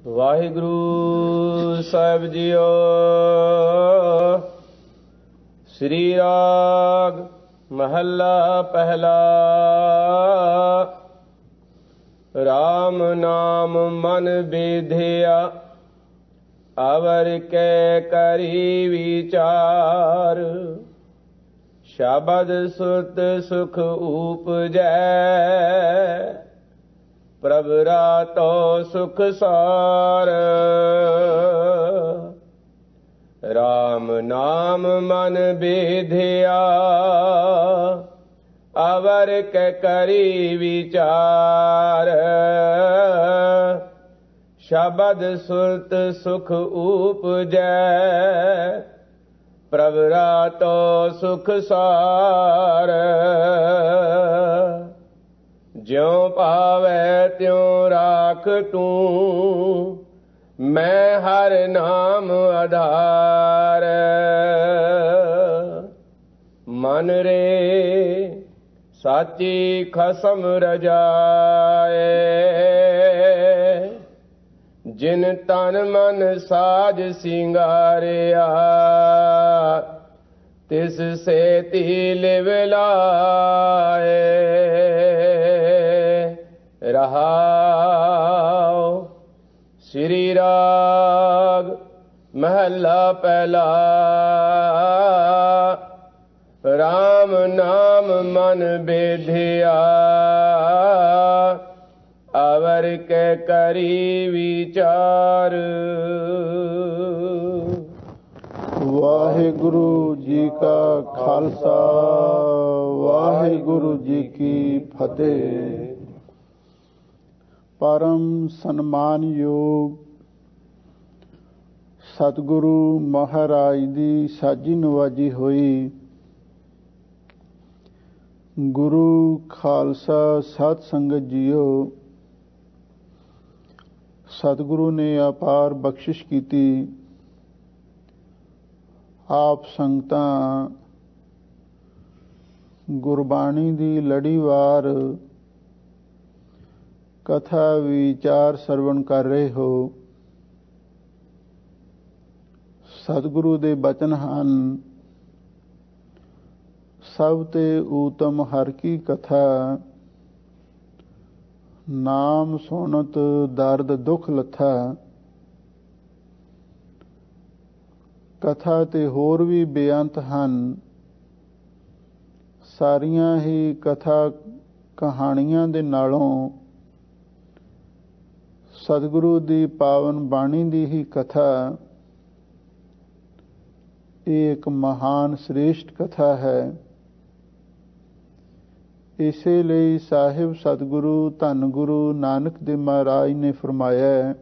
ਵਾਹਿਗੁਰੂ ਸਾਹਿਬ JIO. ਸ੍ਰੀ ਰਾਗ ਮਹੱਲਾ ਪਹਿਲਾ। ਰਾਮ ਨਾਮ ਮਨ ਬੇਧਿਆ, ਅਵਰ ਕੈ ਕਰੀ ਵਿਚਾਰ। ਸ਼ਬਦ ਸੁਰਤ ਸੁਖ ਊਪਜੈ, ਪ੍ਰਭ ਰਾਤੋ ਸੁਖ ਸਾਰ। ਰਾਮ ਨਾਮ ਮਨ ਬੇਧਿਆ, ਅਵਰ ਕੈ ਕਰੀ ਵਿਚਾਰ। ਸ਼ਬਦ ਸੁਰਤ ਸੁਖ ਊਪਜੈ, ਪ੍ਰਭ ਰਾਤੋ ਸੁਖ ਸਾਰ। ਜਿਉ ਭਾਵੈ ਤਿਉ ਰਾਖ ਤੂੰ, ਮੈਂ ਹਰ ਨਾਮ ਆਧਾਰ। ਮਨ ਰੇ ਸਾਚੀ ਖਸਮ ਰਜਾਏ, ਜਿਨ ਤਨ ਮਨ ਸਾਜ ਸਿੰਗਾਰਿਆ। ਤਿਸ ਸੇਤੀ ਲਿਵ ਲਾਏ, ਰਹਾਉ। ਸ੍ਰੀ ਰਾਗ ਮਹੱਲਾ ਪਹਿਲਾ। ਰਾਮ ਨਾਮ ਮਨ ਬੇਧਿਆ, ਅਵਰ ਕੈ ਕਰੀ ਵਿਚਾਰ। ਵਾਹਿਗੁਰੂ ਜੀ ਕਾ ਖਾਲਸਾ, ਵਾਹਿਗੁਰੂ ਜੀ ਕੀ ਫਤਿਹ। ਪਰਮ ਸਨਮਾਨਯੋਗ ਸਤਿਗੁਰੂ ਮਹਾਰਾਜ ਦੀ ਸਾਜੀ ਨਵਾਜੀ ਹੋਈ ਗੁਰੂ ਖਾਲਸਾ ਸਤ ਸੰਗਤ ਜੀਓ। ਸਤਿਗੁਰੂ ਨੇ ਅਪਾਰ ਬਖਸ਼ਿਸ਼ ਕੀਤੀ। ਆਪ ਸੰਗਤਾਂ ਗੁਰਬਾਣੀ ਦੀ ਲੜੀਵਾਰ ਕਥਾ ਵਿਚਾਰ ਸਰਵਣ ਕਰ ਰਹੇ ਹੋ। ਸਤਿਗੁਰੂ ਦੇ ਬਚਨ ਹਨ, ਸਭ ਤੇ ਊਤਮ ਹਰ ਕੀ ਕਥਾ। ਨਾਮ ਸੁਣਤ ਦਰਦ ਦੁੱਖ ਲੱਥਾ। ਕਥਾ ਤੇ ਹੋਰ ਵੀ ਬੇਅੰਤ ਹਨ। ਸਾਰੀਆਂ ਹੀ ਕਥਾ ਕਹਾਣੀਆਂ ਦੇ ਨਾਲੋਂ ਸਤਿਗੁਰੂ ਦੀ ਪਾਵਨ ਬਾਣੀ ਦੀ ਹੀ ਕਥਾ ਇਹ ਇੱਕ ਮਹਾਨ ਸ੍ਰੇਸ਼ਟ ਕਥਾ ਹੈ। ਇਸੇ ਲਈ ਸਾਹਿਬ ਸਤਿਗੁਰੂ ਧੰਨ ਗੁਰੂ ਨਾਨਕ ਦੇਵ ਮਹਾਰਾਜ ਨੇ ਫਰਮਾਇਆ,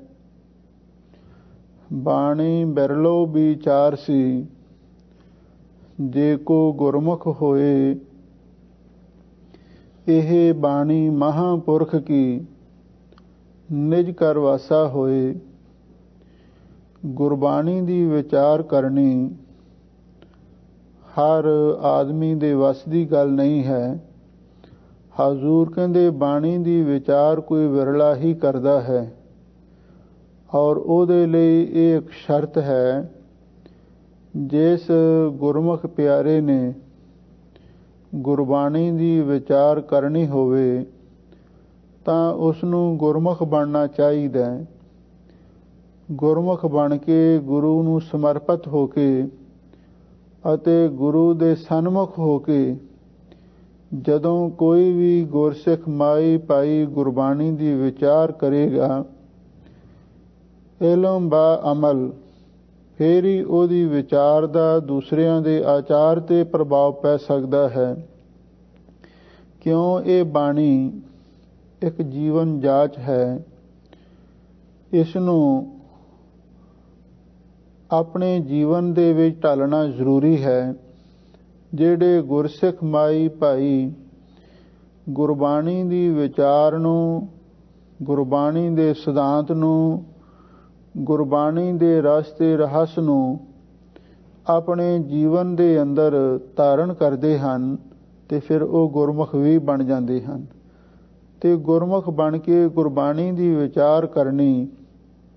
ਬਾਣੀ ਬਿਰਲੋ ਵਿਚਾਰ ਸੀ, ਜੇ ਕੋ ਗੁਰਮੁਖ ਹੋਏ। ਇਹ ਬਾਣੀ ਮਹਾਂਪੁਰਖ ਕੀ, ਨਿਜ ਘਰ ਵਾਸਾ ਹੋਏ। ਗੁਰਬਾਣੀ ਦੀ ਵਿਚਾਰ ਕਰਨੀ ਹਰ ਆਦਮੀ ਦੇ ਵੱਸ ਦੀ ਗੱਲ ਨਹੀਂ ਹੈ। ਹਜ਼ੂਰ ਕਹਿੰਦੇ ਬਾਣੀ ਦੀ ਵਿਚਾਰ ਕੋਈ ਵਿਰਲਾ ਹੀ ਕਰਦਾ ਹੈ, ਔਰ ਉਹਦੇ ਲਈ ਇਹ ਇੱਕ ਸ਼ਰਤ ਹੈ, ਜਿਸ ਗੁਰਮੁਖ ਪਿਆਰੇ ਨੇ ਗੁਰਬਾਣੀ ਦੀ ਵਿਚਾਰ ਕਰਨੀ ਹੋਵੇ ਤਾਂ ਉਸ ਨੂੰ ਗੁਰਮੁਖ ਬਣਨਾ ਚਾਹੀਦਾ ਹੈ। ਗੁਰਮੁਖ ਬਣ ਕੇ ਗੁਰੂ ਨੂੰ ਸਮਰਪਿਤ ਹੋ ਕੇ ਅਤੇ ਗੁਰੂ ਦੇ ਸਨਮੁਖ ਹੋ ਕੇ ਜਦੋਂ ਕੋਈ ਵੀ ਗੁਰਸਿੱਖ ਮਾਈ ਭਾਈ ਗੁਰਬਾਣੀ ਦੀ ਵਿਚਾਰ ਕਰੇਗਾ, ਇਲਮ ਬਾ ਅਮਲ, ਫੇਰ ਹੀ ਉਹਦੀ ਵਿਚਾਰ ਦਾ ਦੂਸਰਿਆਂ ਦੇ ਆਚਾਰ ਤੇ ਪ੍ਰਭਾਵ ਪੈ ਸਕਦਾ ਹੈ। ਕਿਉਂ ਇਹ ਬਾਣੀ ਇੱਕ ਜੀਵਨ ਜਾਚ ਹੈ। ਇਸ ਨੂੰ ਆਪਣੇ ਜੀਵਨ ਦੇ ਵਿੱਚ ਢਾਲਣਾ ਜ਼ਰੂਰੀ ਹੈ। ਜਿਹੜੇ ਗੁਰਸਿੱਖ ਮਾਈ ਭਾਈ ਗੁਰਬਾਣੀ ਦੀ ਵਿਚਾਰ ਨੂੰ, ਗੁਰਬਾਣੀ ਦੇ ਸਿਧਾਂਤ ਨੂੰ, ਗੁਰਬਾਣੀ ਦੇ ਰਸ ਤੇ ਰਹੱਸ ਨੂੰ ਆਪਣੇ ਜੀਵਨ ਦੇ ਅੰਦਰ ਧਾਰਨ ਕਰਦੇ ਹਨ ਤੇ ਫਿਰ ਉਹ ਗੁਰਮੁਖ ਵੀ ਬਣ ਜਾਂਦੇ ਹਨ। ਤੇ ਗੁਰਮੁਖ ਬਣ ਕੇ ਗੁਰਬਾਣੀ ਦੀ ਵਿਚਾਰ ਕਰਨੀ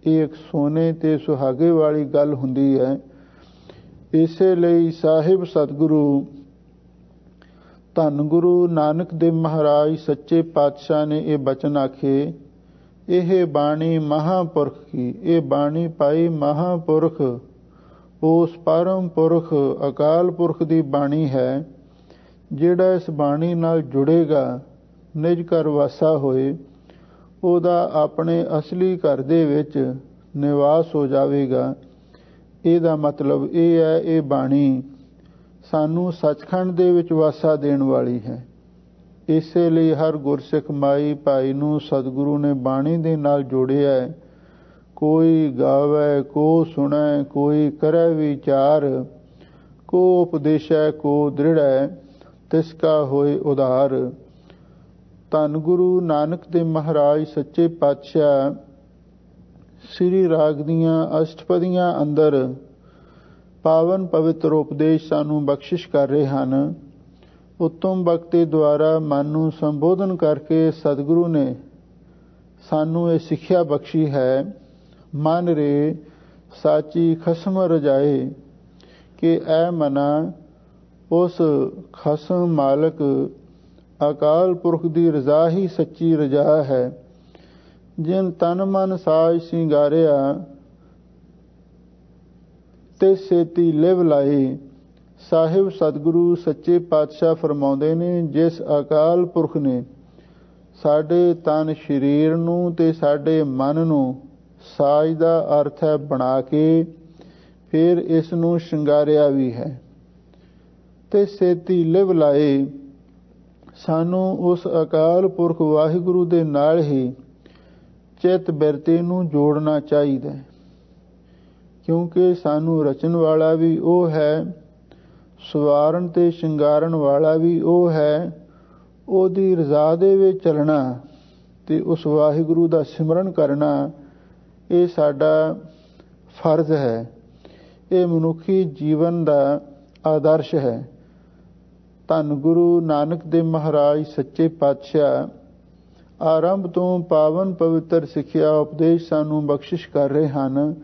ਇਹ ਇੱਕ ਸੋਨੇ ਤੇ ਸੁਹਾਗੇ ਵਾਲੀ ਗੱਲ ਹੁੰਦੀ ਹੈ। ਇਸੇ ਲਈ ਸਾਹਿਬ ਸਤਿਗੁਰੂ ਧੰਨ ਗੁਰੂ ਨਾਨਕ ਦੇਵ ਮਹਾਰਾਜ ਸੱਚੇ ਪਾਤਸ਼ਾਹ ਨੇ ਇਹ ਬਚਨ ਆਖੇ, ਇਹ ਬਾਣੀ ਮਹਾਂਪੁਰਖ ਕੀ, ਇਹ ਬਾਣੀ ਪਾਈ ਮਹਾਂਪੁਰਖ ਉਸ ਪਰਮ ਪੁਰਖ ਅਕਾਲ ਪੁਰਖ ਦੀ ਬਾਣੀ ਹੈ। ਜਿਹੜਾ ਇਸ ਬਾਣੀ ਨਾਲ ਜੁੜੇਗਾ, ਨਿਜ ਘਰ ਵਾਸਾ ਹੋਏ, ਉਹਦਾ ਆਪਣੇ ਅਸਲੀ ਘਰ ਦੇ ਵਿੱਚ ਨਿਵਾਸ ਹੋ ਜਾਵੇਗਾ। ਇਹਦਾ ਮਤਲਬ ਇਹ ਹੈ, ਇਹ ਬਾਣੀ ਸਾਨੂੰ ਸੱਚਖੰਡ ਦੇ ਵਿੱਚ ਵਾਸਾ ਦੇਣ ਵਾਲੀ ਹੈ। ਇਸੇ ਲਈ ਹਰ ਗੁਰਸਿੱਖ ਮਾਈ ਭਾਈ ਨੂੰ ਸਤਿਗੁਰੂ ਨੇ ਬਾਣੀ ਦੇ ਨਾਲ ਜੋੜਿਆ ਹੈ। ਕੋਈ ਗਾਵੇ, ਕੋ ਸੁਣੈ, ਕੋਈ ਕਰੈ ਵਿਚਾਰ, ਕੋ ਉਪਦੇਸ਼ੈ, ਕੋ ਦ੍ਰਿੜੈ, ਤਿਸ ਕਾ ਹੋਏ ਉਧਾਰ। ਧੰਨ ਗੁਰੂ ਨਾਨਕ ਦੇਵ ਮਹਾਰਾਜ ਸੱਚੇ ਪਾਤਸ਼ਾਹ ਸ੍ਰੀ ਰਾਗ ਦੀਆਂ ਅਸ਼ਟਪਦੀਆਂ ਅੰਦਰ ਪਾਵਨ ਪਵਿੱਤਰ ਉਪਦੇਸ਼ ਸਾਨੂੰ ਬਖਸ਼ਿਸ਼ ਕਰ ਰਹੇ ਹਨ। ਉੱਤਮ ਬਖਤੇ ਦੁਆਰਾ ਮਨ ਨੂੰ ਸੰਬੋਧਨ ਕਰਕੇ ਸਤਿਗੁਰੂ ਨੇ ਸਾਨੂੰ ਇਹ ਸਿੱਖਿਆ ਬਖਸ਼ੀ ਹੈ, ਮਨ ਰੇ ਸਾਚੀ ਖਸਮ ਰਜਾਏ, ਕਿ ਐ ਮਨਾ ਉਸ ਖਸਮ ਮਾਲਕ ਅਕਾਲ ਪੁਰਖ ਦੀ ਰਜ਼ਾ ਹੀ ਸੱਚੀ ਰਜ਼ਾ ਹੈ। ਜਿਨ ਤਨ ਮਨ ਸਾਜ ਸਿੰਗਾਰਿਆ, ਤੇ ਸੇਤੀ ਲਿਵ ਲਾਈ। ਸਾਹਿਬ ਸਤਿਗੁਰੂ ਸੱਚੇ ਪਾਤਸ਼ਾਹ ਫਰਮਾਉਂਦੇ ਨੇ, ਜਿਸ ਅਕਾਲ ਪੁਰਖ ਨੇ ਸਾਡੇ ਤਨ ਸਰੀਰ ਨੂੰ ਤੇ ਸਾਡੇ ਮਨ ਨੂੰ, ਸਾਜ ਦਾ ਅਰਥ ਹੈ ਬਣਾ ਕੇ, ਫਿਰ ਇਸ ਨੂੰ ਸ਼ਿੰਗਾਰਿਆ ਵੀ ਹੈ, ਤੇ ਸੇਤੀ ਲਿਵ ਲਾਏ। ਸਾਨੂੰ ਉਸ ਅਕਾਲ ਪੁਰਖ ਵਾਹਿਗੁਰੂ ਦੇ ਨਾਲ ਹੀ ਚਿੱਤ ਬਿਰਤੀ ਨੂੰ ਜੋੜਨਾ ਚਾਹੀਦਾ ਹੈ, ਕਿਉਂਕਿ ਸਾਨੂੰ ਰਚਣ ਵਾਲਾ ਵੀ ਉਹ ਹੈ, ਸਵਾਰਨ ਤੇ ਸ਼ਿੰਗਾਰਨ ਵਾਲਾ ਵੀ ਉਹ ਹੈ। ਉਹਦੀ ਰਜ਼ਾ ਦੇ ਵਿੱਚ ਚੱਲਣਾ ਤੇ ਉਸ ਵਾਹਿਗੁਰੂ ਦਾ ਸਿਮਰਨ ਕਰਨਾ, ਇਹ ਸਾਡਾ ਫਰਜ਼ ਹੈ, ਇਹ ਮਨੁੱਖੀ ਜੀਵਨ ਦਾ ਆਦਰਸ਼ ਹੈ। ਧੰਨ ਗੁਰੂ ਨਾਨਕ ਦੇਵ ਮਹਾਰਾਜ ਸੱਚੇ ਪਾਤਸ਼ਾਹ ਆਰੰਭ ਤੋਂ ਪਾਵਨ ਪਵਿੱਤਰ ਸਿੱਖਿਆ ਉਪਦੇਸ਼ ਸਾਨੂੰ ਬਖਸ਼ਿਸ਼ ਕਰ ਰਹੇ ਹਨ।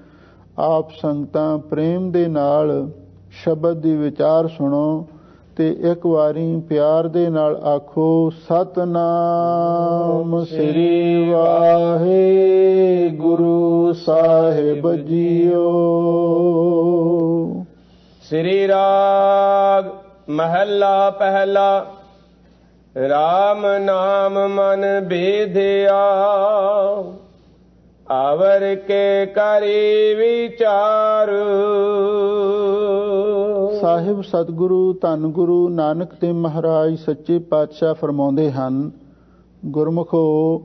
ਆਪ ਸੰਗਤਾਂ ਪ੍ਰੇਮ ਦੇ ਨਾਲ ਸ਼ਬਦ ਦੀ ਵਿਚਾਰ ਸੁਣੋ ਤੇ ਇੱਕ ਵਾਰੀ ਪਿਆਰ ਦੇ ਨਾਲ ਆਖੋ, ਸਤਨਾਮ ਸ੍ਰੀ ਵਾਹਿਗੁਰੂ ਸਾਹਿਬ ਜੀਓ। ਸ੍ਰੀ ਰਾਗ ਮਹੱਲਾ ਪਹਿਲਾ। ਰਾਮ ਨਾਮ ਮਨ ਬੇਧਿਆ, ਆਵਰ ਕੇ ਕਰੀ ਵਿਚਾਰ। ਸਾਹਿਬ ਸਤਿਗੁਰੂ ਧੰਨ ਗੁਰੂ ਨਾਨਕ ਦੇਵ ਮਹਾਰਾਜ ਸੱਚੇ ਪਾਤਸ਼ਾਹ ਫਰਮਾਉਂਦੇ ਹਨ, ਗੁਰਮੁਖੋ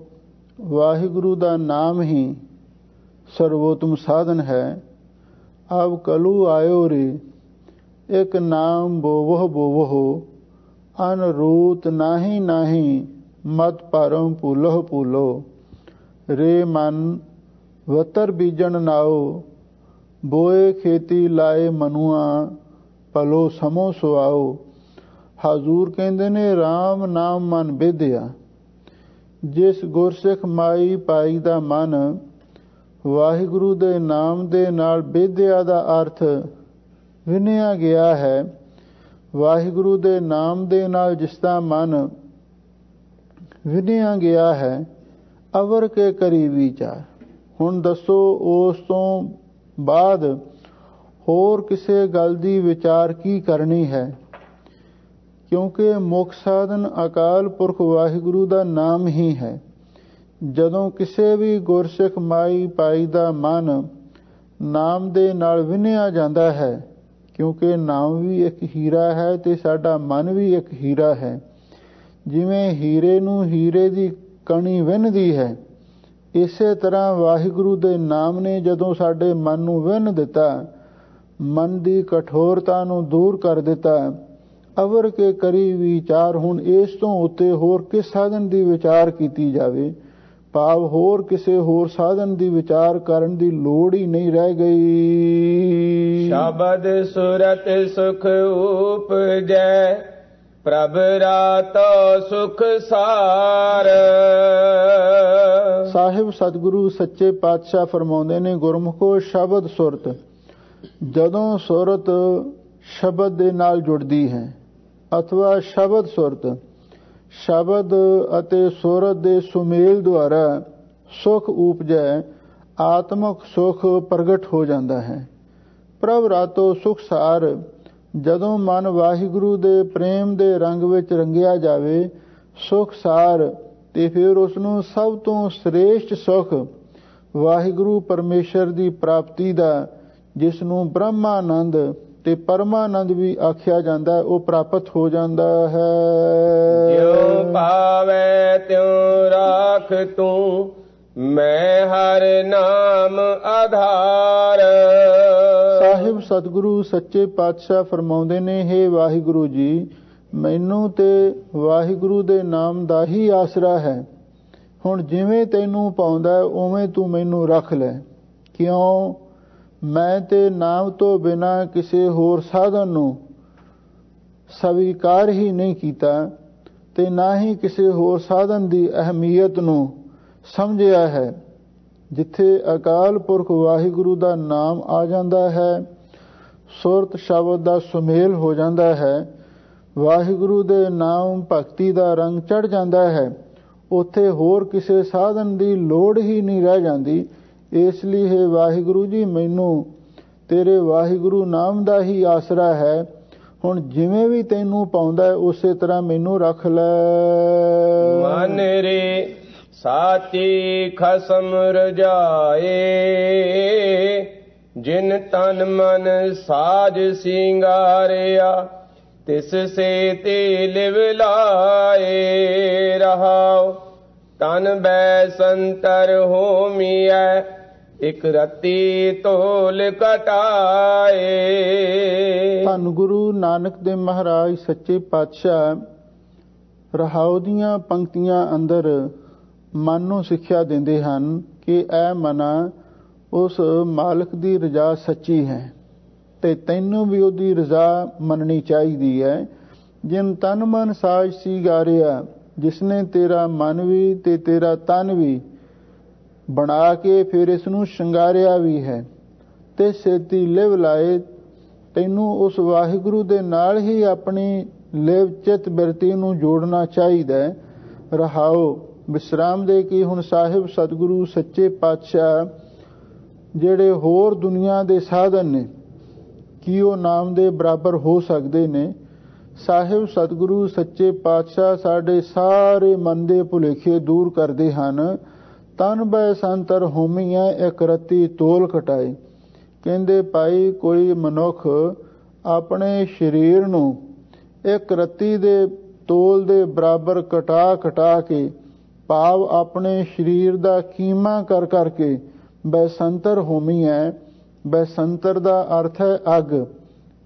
ਵਾਹਿਗੁਰੂ ਦਾ ਨਾਮ ਹੀ ਸਰਵੋਤਮ ਸਾਧਨ ਹੈ। ਆਵ ਕਲੂ ਆਇਓ ਰੇ, ਇੱਕ ਨਾਮ ਬੋਵਹ ਬੋਵਹੁ, ਅਨ ਰੂਤ ਨਾਹੀ ਨਾਹੀ, ਮਤ ਪਰਮ ਭੂਲਹੁ ਭੂਲੋ। ਰੇ ਮਨ ਵਤਰ ਬੀਜਣ ਨਾਓ, ਬੋਏ ਖੇਤੀ ਲਾਏ ਮਨੂਆ, ਭਲੋ ਸਮੋ ਸੁਆਓ। ਹਜ਼ੂਰ ਕਹਿੰਦੇ ਨੇ, ਰਾਮ ਨਾਮ ਮਨ ਬੇਧਿਆ। ਜਿਸ ਗੁਰਸਿੱਖ ਮਾਈ ਭਾਈ ਦਾ ਮਨ ਵਾਹਿਗੁਰੂ ਦੇ ਨਾਮ ਦੇ ਨਾਲ ਬੇਧਿਆ ਦਾ ਅਰਥ ਵਿੰਨਿਆ ਗਿਆ ਹੈ। ਵਾਹਿਗੁਰੂ ਦੇ ਨਾਮ ਦੇ ਨਾਲ ਜਿਸ ਦਾ ਮਨ ਵਿੰਨਿਆ ਗਿਆ ਹੈ, ਅਵਰ ਕੇ ਕਰੀ ਵਿਚਾਰ। ਹੁਣ ਦੱਸੋ, ਉਸ ਤੋਂ ਬਾਅਦ ਹੋਰ ਕਿਸੇ ਗੱਲ ਦੀ ਵਿਚਾਰ ਕੀ ਕਰਨੀ ਹੈ? ਕਿਉਂਕਿ ਮੁੱਖ ਸਾਧਨ ਅਕਾਲ ਪੁਰਖ ਵਾਹਿਗੁਰੂ ਦਾ ਨਾਮ ਹੀ ਹੈ। ਜਦੋਂ ਕਿਸੇ ਵੀ ਗੁਰਸਿੱਖ ਮਾਈ ਭਾਈ ਦਾ ਮਨ ਨਾਮ ਦੇ ਨਾਲ ਵਿੰਨਿਆ ਜਾਂਦਾ ਹੈ, ਕਿਉਂਕਿ ਨਾਮ ਵੀ ਇੱਕ ਹੀਰਾ ਹੈ ਤੇ ਸਾਡਾ ਮਨ ਵੀ ਇੱਕ ਹੀਰਾ ਹੈ। ਜਿਵੇਂ ਹੀਰੇ ਨੂੰ ਹੀਰੇ ਦੀ ਕਣੀ ਵਿੰਨਦੀ ਹੈ, ਇਸੇ ਤਰ੍ਹਾਂ ਵਾਹਿਗੁਰੂ ਦੇ ਨਾਮ ਨੇ ਜਦੋਂ ਸਾਡੇ ਮਨ ਨੂੰ ਵਿੰਨ ਦਿੱਤਾ, ਮਨ ਦੀ ਕਠੋਰਤਾ ਨੂੰ ਦੂਰ ਕਰ ਦਿੱਤਾ, ਅਵਰ ਕੇ ਕਰੀ ਵਿਚਾਰ। ਹੁਣ ਇਸ ਤੋਂ ਉੱਤੇ ਹੋਰ ਕਿਸ ਸਾਧਨ ਦੀ ਵਿਚਾਰ ਕੀਤੀ ਜਾਵੇ? ਭਾਵ ਹੋਰ ਕਿਸੇ ਹੋਰ ਸਾਧਨ ਦੀ ਵਿਚਾਰ ਕਰਨ ਦੀ ਲੋੜ ਹੀ ਨਹੀਂ ਰਹਿ ਗਈ। ਸ਼ਬਦ ਸੁਰਤ ਸੁਖ ਉਪਜੈ, ਪ੍ਰਭ ਰਾਤੋ ਸੁਖ ਸਾਰ। ਸਾਹਿਬ ਸਤਿਗੁਰੂ ਸੱਚੇ ਪਾਤਸ਼ਾਹ ਫਰਮਾਉਂਦੇ ਨੇ, ਗੁਰਮੁਖੋ ਸ਼ਬਦ ਸੁਰਤ, ਜਦੋਂ ਸੁਰਤ ਸ਼ਬਦ ਦੇ ਨਾਲ ਜੁੜਦੀ ਹੈ ਅਥਵਾ ਸ਼ਬਦ ਸੁਰਤ, ਸ਼ਬਦ ਅਤੇ ਸੁਰਤ ਦੇ ਸੁਮੇਲ ਦੁਆਰਾ ਸੁਖ ਉਪਜੈ, ਆਤਮਕ ਸੁਖ ਪ੍ਰਗਟ ਹੋ ਜਾਂਦਾ ਹੈ। ਪ੍ਰਭ ਰਾਤੋ ਸੁਖ ਸਾਰ, ਜਦੋਂ ਮਨ ਵਾਹਿਗੁਰੂ ਦੇ ਪ੍ਰੇਮ ਦੇ ਰੰਗ ਵਿੱਚ ਰੰਗਿਆ ਜਾਵੇ ਸੁਖ ਸਾਰ, ਤੇ ਫਿਰ ਉਸ ਨੂੰ ਸਭ ਤੋਂ ਸ੍ਰੇਸ਼ਟ ਸੁਖ ਵਾਹਿਗੁਰੂ ਪਰਮੇਸ਼ਰ ਦੀ ਪ੍ਰਾਪਤੀ ਦਾ, ਜਿਸ ਨੂੰ ਬ੍ਰਹਮਾਨੰਦ ਤੇ ਪਰਮਾਨੰਦ ਵੀ ਆਖਿਆ ਜਾਂਦਾ ਹੈ, ਉਹ ਪ੍ਰਾਪਤ ਹੋ ਜਾਂਦਾ ਹੈ। ਜਿਉ ਭਾਵੈ ਤਿਉ ਰਾਖ ਤੂੰ, ਮੈਂ ਹਰ ਨਾਮ ਆਧਾਰ। ਸਾਹਿਬ ਸਤਿਗੁਰੂ ਸੱਚੇ ਪਾਤਸ਼ਾਹ ਫਰਮਾਉਂਦੇ ਨੇ, ਹੇ ਵਾਹਿਗੁਰੂ ਜੀ, ਮੈਨੂੰ ਤੇ ਵਾਹਿਗੁਰੂ ਦੇ ਨਾਮ ਦਾ ਹੀ ਆਸਰਾ ਹੈ। ਹੁਣ ਜਿਵੇਂ ਤੈਨੂੰ ਪਾਉਂਦਾ ਉਵੇਂ ਤੂੰ ਮੈਨੂੰ ਰੱਖ ਲੈ। ਕਿਉਂ? ਮੈਂ ਤੇ ਨਾਮ ਤੋਂ ਬਿਨਾਂ ਕਿਸੇ ਹੋਰ ਸਾਧਨ ਨੂੰ ਸਵੀਕਾਰ ਹੀ ਨਹੀਂ ਕੀਤਾ ਤੇ ਨਾ ਹੀ ਕਿਸੇ ਹੋਰ ਸਾਧਨ ਦੀ ਅਹਿਮੀਅਤ ਨੂੰ ਸਮਝਿਆ ਹੈ। ਜਿੱਥੇ ਅਕਾਲ ਪੁਰਖ ਵਾਹਿਗੁਰੂ ਦਾ ਨਾਮ ਆ ਜਾਂਦਾ ਹੈ, ਸੁਰਤ ਸ਼ਬਦ ਦਾ ਸੁਮੇਲ ਹੋ ਜਾਂਦਾ ਹੈ, ਵਾਹਿਗੁਰੂ ਦੇ ਨਾਮ ਭਗਤੀ ਦਾ ਰੰਗ ਚੜ੍ਹ ਜਾਂਦਾ ਹੈ, ਉੱਥੇ ਹੋਰ ਕਿਸੇ ਸਾਧਨ ਦੀ ਲੋੜ ਹੀ ਨਹੀਂ ਰਹਿ ਜਾਂਦੀ। ਇਸ ਲਈ ਹੈ ਵਾਹਿਗੁਰੂ ਜੀ, ਮੈਨੂੰ ਤੇਰੇ ਵਾਹਿਗੁਰੂ ਨਾਮ ਦਾ ਹੀ ਆਸਰਾ ਹੈ। ਹੁਣ ਜਿਵੇਂ ਵੀ ਤੈਨੂੰ ਪਾਉਂਦਾ ਉਸੇ ਤਰ੍ਹਾਂ ਮੈਨੂੰ ਰੱਖ ਲੈ। ਮਨ ਰੇ ਸਾਚੀ ਖਸਮ ਰਜਾਏ, ਜਿਨ ਤਨ ਮਨ ਸਾਜ ਸਿੰਗਾਰਿਆ, ਤਿਸ ਸੇ ਤੇ ਲਿਵ ਲਾਏ ਰਹਾਉ। ਤਨ ਬੈ ਸੰਤਰ ਹੋਮੀਐ, ਇਕ ਰਤੀ ਤੋਲ ਕਟਾਏ। ਧੰਨ ਗੁਰੂ ਨਾਨਕ ਦੇਵ ਮਹਾਰਾਜ ਸੱਚੇ ਪਾਤਸ਼ਾਹ ਰਹਾਉ ਦੀਆਂ ਪੰਕਤੀਆਂ ਅੰਦਰ ਮਨ ਨੂੰ ਸਿੱਖਿਆ ਦਿੰਦੇ ਹਨ ਕਿ ਐ ਮਨਾ, ਉਸ ਮਾਲਕ ਦੀ ਰਜ਼ਾ ਸੱਚੀ ਹੈ ਤੇ ਤੈਨੂੰ ਵੀ ਉਹਦੀ ਰਜ਼ਾ ਮੰਨਣੀ ਚਾਹੀਦੀ ਹੈ। ਜਿਨ ਤਨ ਮਨ ਸਾਜ ਸੀਗਾਰਿਆ, ਜਿਸਨੇ ਤੇਰਾ ਮਨ ਵੀ ਤੇ ਤੇਰਾ ਤਨ ਵੀ ਬਣਾ ਕੇ ਫਿਰ ਇਸ ਨੂੰ ਸ਼ਿੰਗਾਰਿਆ ਵੀ ਹੈ, ਤੇ ਸੇਤੀ ਲਿਵ ਲਾਏ, ਤੈਨੂੰ ਉਸ ਵਾਹਿਗੁਰੂ ਦੇ ਨਾਲ ਹੀ ਆਪਣੀ ਲਿਵ ਚਿਤ ਬਿਰਤੀ ਨੂੰ ਜੋੜਨਾ ਚਾਹੀਦਾ ਹੈ। ਰਹਾਓ ਵਿਸਰਾਮ ਦੇ ਕਿ ਹੁਣ ਸਾਹਿਬ ਸਤਿਗੁਰੂ ਸੱਚੇ ਪਾਤਸ਼ਾਹ ਜਿਹੜੇ ਹੋਰ ਦੁਨੀਆ ਦੇ ਸਾਧਨ ਨੇ, ਕੀ ਉਹ ਨਾਮ ਦੇ ਬਰਾਬਰ ਹੋ ਸਕਦੇ ਨੇ? ਸਾਹਿਬ ਸਤਿਗੁਰੂ ਸੱਚੇ ਪਾਤਸ਼ਾਹ ਸਾਡੇ ਸਾਰੇ ਮਨ ਦੇ ਭੁਲੇਖੇ ਦੂਰ ਕਰਦੇ ਹਨ। ਤਨ ਬੈ ਸੰਤਰ ਹੋਮੀਆਂ, ਇੱਕ ਰਤੀ ਤੋਲ ਕਟਾਏ। ਕਹਿੰਦੇ ਭਾਈ, ਕੋਈ ਮਨੁੱਖ ਆਪਣੇ ਸਰੀਰ ਨੂੰ ਇੱਕ ਰਤੀ ਦੇ ਤੋਲ ਦੇ ਬਰਾਬਰ ਕਟਾ ਕਟਾ ਕੇ, ਭਾਵ ਆਪਣੇ ਸਰੀਰ ਦਾ ਕੀਮਾ ਕਰ ਕਰਕੇ ਬੈਸੰਤਰ ਹੋਮੀ ਹੈ। ਬੈਸੰਤਰ ਦਾ ਅਰਥ ਹੈ ਅੱਗ।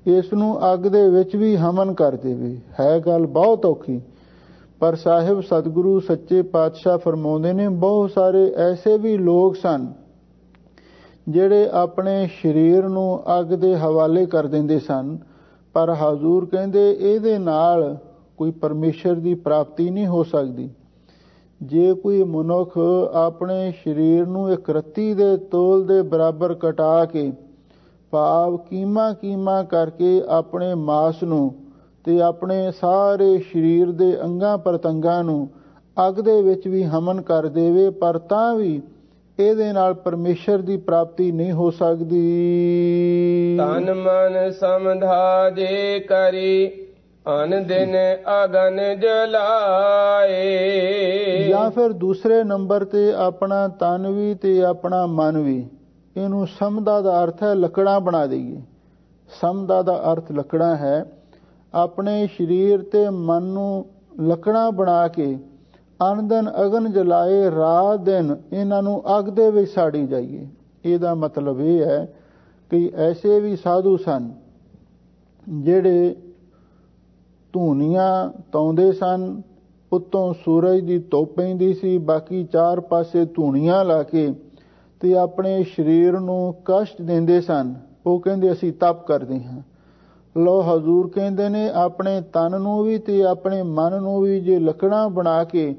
ਇਸ ਨੂੰ ਅੱਗ ਦੇ ਵਿੱਚ ਵੀ ਹਮਨ ਕਰ ਦੇਵੇ, ਹੈ ਗੱਲ ਬਹੁਤ ਔਖੀ। ਪਰ ਸਾਹਿਬ ਸਤਿਗੁਰੂ ਸੱਚੇ ਪਾਤਸ਼ਾਹ ਫਰਮਾਉਂਦੇ ਨੇ, ਬਹੁਤ ਸਾਰੇ ਐਸੇ ਵੀ ਲੋਕ ਸਨ ਜਿਹੜੇ ਆਪਣੇ ਸਰੀਰ ਨੂੰ ਅੱਗ ਦੇ ਹਵਾਲੇ ਕਰ ਦਿੰਦੇ ਸਨ, ਪਰ ਹਜ਼ੂਰ ਕਹਿੰਦੇ ਇਹਦੇ ਨਾਲ ਕੋਈ ਪਰਮੇਸ਼ਰ ਦੀ ਪ੍ਰਾਪਤੀ ਨਹੀਂ ਹੋ ਸਕਦੀ। ਜੇ ਕੋਈ ਮਨੁੱਖ ਆਪਣੇ ਸਰੀਰ ਨੂੰ ਇੱਕ ਰੱਤੀ ਦੇ ਤੋਲ ਦੇ ਬਰਾਬਰ ਕਟਾ ਕੇ, ਭਾਵ ਕੀਮਾ ਕੀਮਾ ਕਰਕੇ ਆਪਣੇ ਮਾਸ ਨੂੰ ਤੇ ਆਪਣੇ ਸਾਰੇ ਸਰੀਰ ਦੇ ਅੰਗਾਂ ਪ੍ਰਤੰਗਾਂ ਨੂੰ ਅੱਗ ਦੇ ਵਿੱਚ ਵੀ ਹਮਨ ਕਰ ਦੇਵੇ, ਪਰ ਤਾਂ ਵੀ ਇਹਦੇ ਨਾਲ ਪਰਮੇਸ਼ਰ ਦੀ ਪ੍ਰਾਪਤੀ ਨਹੀਂ ਹੋ ਸਕਦੀ। ਤਨ ਮਨ ਸਮਧਾ ਜੇ ਕਰੀ, ਅਨ ਦਿਨ ਅਗਨ ਜਲਾਏ। ਜਾਂ ਫਿਰ ਦੂਸਰੇ ਨੰਬਰ ਤੇ ਆਪਣਾ ਤਨ ਵੀ ਤੇ ਆਪਣਾ ਮਨ ਵੀ, ਇਹਨੂੰ ਸਮਧਾ ਦਾ ਅਰਥ ਹੈ ਲੱਕੜਾਂ ਬਣਾ ਦਈਏ। ਸਮਧਾ ਦਾ ਅਰਥ ਲੱਕੜਾਂ ਹੈ। ਆਪਣੇ ਸਰੀਰ ਤੇ ਮਨ ਨੂੰ ਲੱਕੜਾਂ ਬਣਾ ਕੇ ਅਨ ਦਿਨ ਅਗਨ ਜਲਾਏ, ਰਾਤ ਦਿਨ ਇਹਨਾਂ ਨੂੰ ਅੱਗ ਦੇ ਵਿੱਚ ਸਾੜੀ ਜਾਈਏ। ਇਹਦਾ ਮਤਲਬ ਇਹ ਹੈ ਕਿ ਐਸੇ ਵੀ ਸਾਧੂ ਸਨ ਜਿਹੜੇ ਧੂਨੀਆਂ ਤਾਉਂਦੇ ਸਨ, ਉੱਤੋਂ ਸੂਰਜ ਦੀ ਧੁੱਪ ਪੈਂਦੀ ਸੀ, ਬਾਕੀ ਚਾਰ ਪਾਸੇ ਧੂਣੀਆਂ ਲਾ ਕੇ ਤੇ ਆਪਣੇ ਸਰੀਰ ਨੂੰ ਕਸ਼ਟ ਦਿੰਦੇ ਸਨ। ਉਹ ਕਹਿੰਦੇ ਅਸੀਂ ਤਪ ਕਰਦੇ ਹਾਂ। ਲੋ ਹਜ਼ੂਰ ਕਹਿੰਦੇ ਨੇ ਆਪਣੇ ਤਨ ਨੂੰ ਵੀ ਤੇ ਆਪਣੇ ਮਨ ਨੂੰ ਵੀ ਜੇ ਲੱਕੜਾਂ ਬਣਾ ਕੇ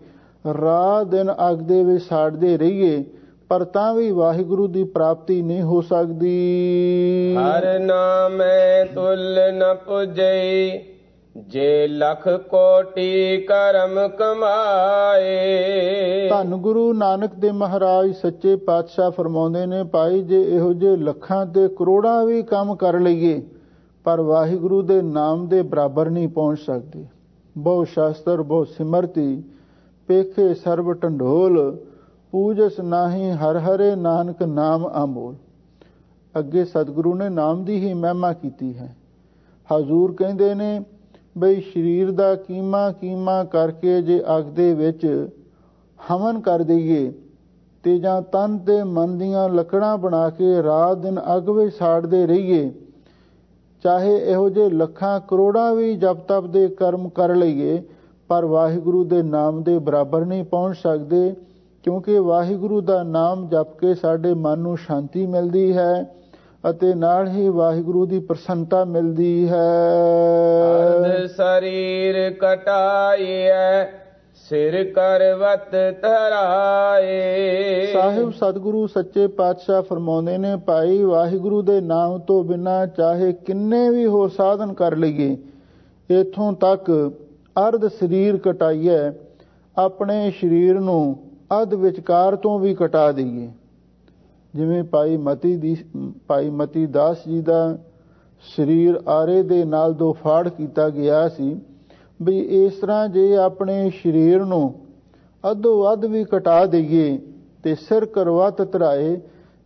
ਰਾਤ ਦਿਨ ਅੱਗ ਦੇ ਵਿੱਚ ਸਾੜਦੇ ਰਹੀਏ ਪਰ ਤਾਂ ਵੀ ਵਾਹਿਗੁਰੂ ਦੀ ਪ੍ਰਾਪਤੀ ਨਹੀਂ ਹੋ ਸਕਦੀ। ਹਰ ਨਾਮੈ ਤੁਲ ਨ ਪੁਜਈ, ਜੇ ਲੱਖ ਕੋਟੀ ਕਰਮ ਕਮਾਏ। ਧੰਨ ਗੁਰੂ ਨਾਨਕ ਦੇ ਮਹਾਰਾਜ ਸੱਚੇ ਪਾਤਸ਼ਾਹ ਫਰਮਾਉਂਦੇ ਨੇ, ਭਾਈ ਜੇ ਇਹੋ ਜਿਹੇ ਲੱਖਾਂ ਤੇ ਕਰੋੜਾਂ ਵੀ ਕੰਮ ਕਰ ਲਈਏ ਪਰ ਵਾਹਿਗੁਰੂ ਦੇ ਨਾਮ ਦੇ ਬਰਾਬਰ ਨਹੀਂ ਪਹੁੰਚ ਸਕਦੇ। ਬਹੁ ਸ਼ਾਸਤਰ ਬਹੁ ਸਿਮਰਤੀ, ਪੇਖੇ ਸਰਬ ਢੰਡੋਲ, ਪੂਜਸ ਨਾਹੀ ਹਰ ਹਰੇ ਨਾਨਕ ਨਾਮ ਅਮੋਲ। ਅੱਗੇ ਸਤਿਗੁਰੂ ਨੇ ਨਾਮ ਦੀ ਹੀ ਮਹਿਮਾ ਕੀਤੀ ਹੈ। ਹਜ਼ੂਰ ਕਹਿੰਦੇ ਨੇ ਬਈ ਸਰੀਰ ਦਾ ਕੀਮਾ ਕਰਕੇ ਜੇ ਅੱਗ ਦੇ ਵਿੱਚ ਹਵਨ ਕਰ ਦਈਏ ਤੇ ਜਾਂ ਤਨ ਤੇ ਮਨ ਦੀਆਂ ਲੱਕੜਾਂ ਬਣਾ ਕੇ ਰਾਤ ਦਿਨ ਅੱਗ ਵਿੱਚ ਸਾੜਦੇ ਰਹੀਏ, ਚਾਹੇ ਇਹੋ ਜਿਹੇ ਲੱਖਾਂ ਕਰੋੜਾਂ ਵੀ ਜਪ ਤਪ ਦੇ ਕਰਮ ਕਰ ਲਈਏ ਪਰ ਵਾਹਿਗੁਰੂ ਦੇ ਨਾਮ ਦੇ ਬਰਾਬਰ ਨਹੀਂ ਪਹੁੰਚ ਸਕਦੇ। ਕਿਉਂਕਿ ਵਾਹਿਗੁਰੂ ਦਾ ਨਾਮ ਜਪ ਕੇ ਸਾਡੇ ਮਨ ਨੂੰ ਸ਼ਾਂਤੀ ਮਿਲਦੀ ਹੈ ਅਤੇ ਨਾਲ ਹੀ ਵਾਹਿਗੁਰੂ ਦੀ ਪ੍ਰਸੰਨਤਾ ਮਿਲਦੀ ਹੈ। ਅਰਧ ਸਰੀਰ ਕਟਾਈਐ, ਸਿਰ ਕਰਵਤ ਧਰਾਏ। ਸਾਹਿਬ ਸਤਿਗੁਰੂ ਸੱਚੇ ਪਾਤਸ਼ਾਹ ਫਰਮਾਉਂਦੇ ਨੇ, ਭਾਈ ਵਾਹਿਗੁਰੂ ਦੇ ਨਾਮ ਤੋਂ ਬਿਨਾਂ ਚਾਹੇ ਕਿੰਨੇ ਵੀ ਹੋਰ ਸਾਧਨ ਕਰ ਲਈਏ, ਇੱਥੋਂ ਤੱਕ ਅਰਧ ਸਰੀਰ ਕਟਾਈਐ, ਆਪਣੇ ਸਰੀਰ ਨੂੰ ਅੱਧ ਵਿਚਕਾਰ ਤੋਂ ਵੀ ਕਟਾ ਦਈਏ। ਜਿਵੇਂ ਭਾਈ ਮਤੀ ਦਾਸ ਜੀ ਦਾ ਸਰੀਰ ਆਰੇ ਦੇ ਨਾਲ ਦੋ ਫਾੜ ਕੀਤਾ ਗਿਆ ਸੀ, ਵੀ ਇਸ ਤਰ੍ਹਾਂ ਜੇ ਆਪਣੇ ਸਰੀਰ ਨੂੰ ਅੱਧੋ ਅੱਧ ਵੀ ਕਟਾ ਦਈਏ ਤੇ ਸਿਰ ਕਰਵਤ ਧਰਾਏ,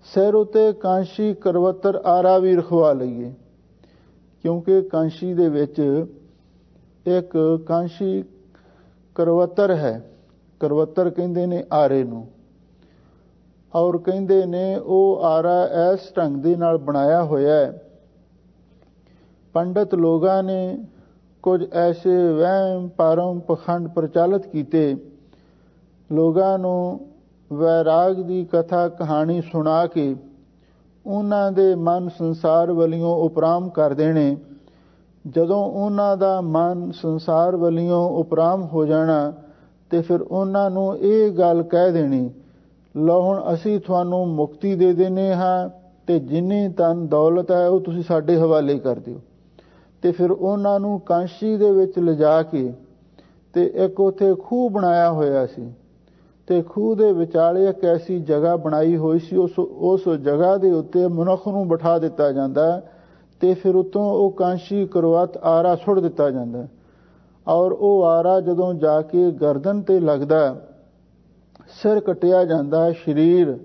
ਸਿਰ ਉਤੇ ਕਾਂਸ਼ੀ ਕਰਵਤਰ ਆਰਾ ਵੀ ਰਖਵਾ ਲਈਏ। ਕਿਉਂਕਿ ਕਾਂਸ਼ੀ ਦੇ ਵਿੱਚ ਇੱਕ ਕਾਂਸ਼ੀ ਕਰਵਤਰ ਹੈ, ਕਰਵਤਰ ਕਹਿੰਦੇ ਨੇ ਆਰੇ ਨੂੰ, ਔਰ ਕਹਿੰਦੇ ਨੇ ਉਹ ਆਰਾ ਇਸ ਢੰਗ ਦੇ ਨਾਲ ਬਣਾਇਆ ਹੋਇਆ ਹੈ। ਪੰਡਤ ਲੋਕਾਂ ਨੇ ਕੁਝ ਐਸੇ ਵਹਿਮ ਭਰਮ ਪਖੰਡ ਪ੍ਰਚਲਿਤ ਕੀਤੇ, ਲੋਕਾਂ ਨੂੰ ਵੈਰਾਗ ਦੀ ਕਥਾ ਕਹਾਣੀ ਸੁਣਾ ਕੇ ਉਹਨਾਂ ਦੇ ਮਨ ਸੰਸਾਰ ਵੱਲੋਂ ਉਪਰਾਮ ਕਰ ਦੇਣੇ। ਜਦੋਂ ਉਹਨਾਂ ਦਾ ਮਨ ਸੰਸਾਰ ਵੱਲੋਂ ਉਪਰਾਮ ਹੋ ਜਾਣਾ ਤੇ ਫਿਰ ਉਹਨਾਂ ਨੂੰ ਇਹ ਗੱਲ ਕਹਿ ਦੇਣੀ, ਲਓ ਹੁਣ ਅਸੀਂ ਤੁਹਾਨੂੰ ਮੁਕਤੀ ਦੇ ਦਿੰਦੇ ਹਾਂ ਤੇ ਜਿੰਨੀ ਧਨ ਦੌਲਤ ਹੈ ਉਹ ਤੁਸੀਂ ਸਾਡੇ ਹਵਾਲੇ ਕਰ ਦਿਓ। ਤੇ ਫਿਰ ਉਹਨਾਂ ਨੂੰ ਕਾਂਸ਼ੀ ਦੇ ਵਿੱਚ ਲਿਜਾ ਕੇ ਤੇ ਇੱਕ ਉੱਥੇ ਖੂਹ ਬਣਾਇਆ ਹੋਇਆ ਸੀ ਤੇ ਖੂਹ ਦੇ ਵਿਚਾਲੇ ਇੱਕ ਐਸੀ ਜਗ੍ਹਾ ਬਣਾਈ ਹੋਈ ਸੀ, ਉਸ ਜਗ੍ਹਾ ਦੇ ਉੱਤੇ ਮਨੁੱਖ ਨੂੰ ਬਿਠਾ ਦਿੱਤਾ ਜਾਂਦਾ ਤੇ ਫਿਰ ਉਤੋਂ ਉਹ ਕਾਂਸ਼ੀ ਕਰਵਤ ਆਰਾ ਸੁੱਟ ਦਿੱਤਾ ਜਾਂਦਾ, ਔਰ ਉਹ ਆਰਾ ਜਦੋਂ ਜਾ ਕੇ ਗਰਦਨ ਤੇ ਲੱਗਦਾ, ਸਿਰ ਕੱਟਿਆ ਜਾਂਦਾ, ਸਰੀਰ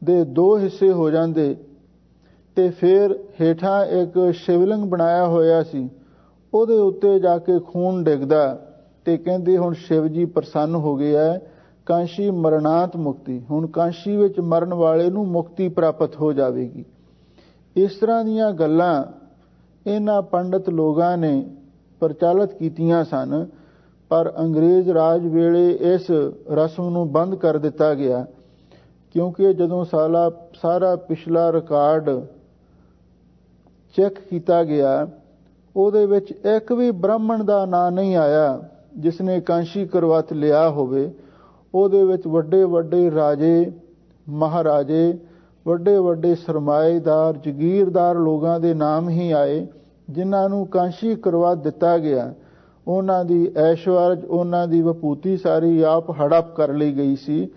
ਦੇ ਦੋ ਹਿੱਸੇ ਹੋ ਜਾਂਦੇ ਤੇ ਫਿਰ ਹੇਠਾਂ ਇੱਕ ਸ਼ਿਵਲਿੰਗ ਬਣਾਇਆ ਹੋਇਆ ਸੀ, ਉਹਦੇ ਉੱਤੇ ਜਾ ਕੇ ਖੂਨ ਡਿੱਗਦਾ ਤੇ ਕਹਿੰਦੇ ਹੁਣ ਸ਼ਿਵ ਜੀ ਪ੍ਰਸੰਨ ਹੋ ਗਏ ਹੈ, ਕਾਂਸ਼ੀ ਮਰਨਾਤ ਮੁਕਤੀ, ਹੁਣ ਕਾਂਸ਼ੀ ਵਿੱਚ ਮਰਨ ਵਾਲੇ ਨੂੰ ਮੁਕਤੀ ਪ੍ਰਾਪਤ ਹੋ ਜਾਵੇਗੀ। ਇਸ ਤਰ੍ਹਾਂ ਦੀਆਂ ਗੱਲਾਂ ਇਹਨਾਂ ਪੰਡਤ ਲੋਕਾਂ ਨੇ ਪ੍ਰਚਲਿਤ ਕੀਤੀਆਂ ਸਨ, ਪਰ ਅੰਗਰੇਜ਼ ਰਾਜ ਵੇਲੇ ਇਸ ਰਸਮ ਨੂੰ ਬੰਦ ਕਰ ਦਿੱਤਾ ਗਿਆ। ਕਿਉਂਕਿ ਜਦੋਂ ਸਾਰਾ ਪਿਛਲਾ ਰਿਕਾਰਡ ਚੈੱਕ ਕੀਤਾ ਗਿਆ, ਉਹਦੇ ਵਿੱਚ ਇੱਕ ਵੀ ਬ੍ਰਾਹਮਣ ਦਾ ਨਾਂ ਨਹੀਂ ਆਇਆ ਜਿਸ ਨੇ ਕਾਂਸ਼ੀ ਕਰਵਤ ਲਿਆ ਹੋਵੇ। ਉਹਦੇ ਵਿੱਚ ਵੱਡੇ ਵੱਡੇ ਰਾਜੇ ਮਹਾਰਾਜੇ, ਵੱਡੇ ਵੱਡੇ ਸਰਮਾਏਦਾਰ ਜਗੀਰਦਾਰ ਲੋਕਾਂ ਦੇ ਨਾਮ ਹੀ ਆਏ ਜਿਨ੍ਹਾਂ ਨੂੰ ਕਾਂਸ਼ੀ ਕਰਵਤ ਦਿੱਤਾ ਗਿਆ। ਉਹਨਾਂ ਦੀ ਐਸ਼ਵਰਜ, ਉਹਨਾਂ ਦੀ ਵਪੂਤੀ ਸਾਰੀ ਆਪ ਹੜਪ ਕਰ ਲਈ ਗਈ ਸੀ।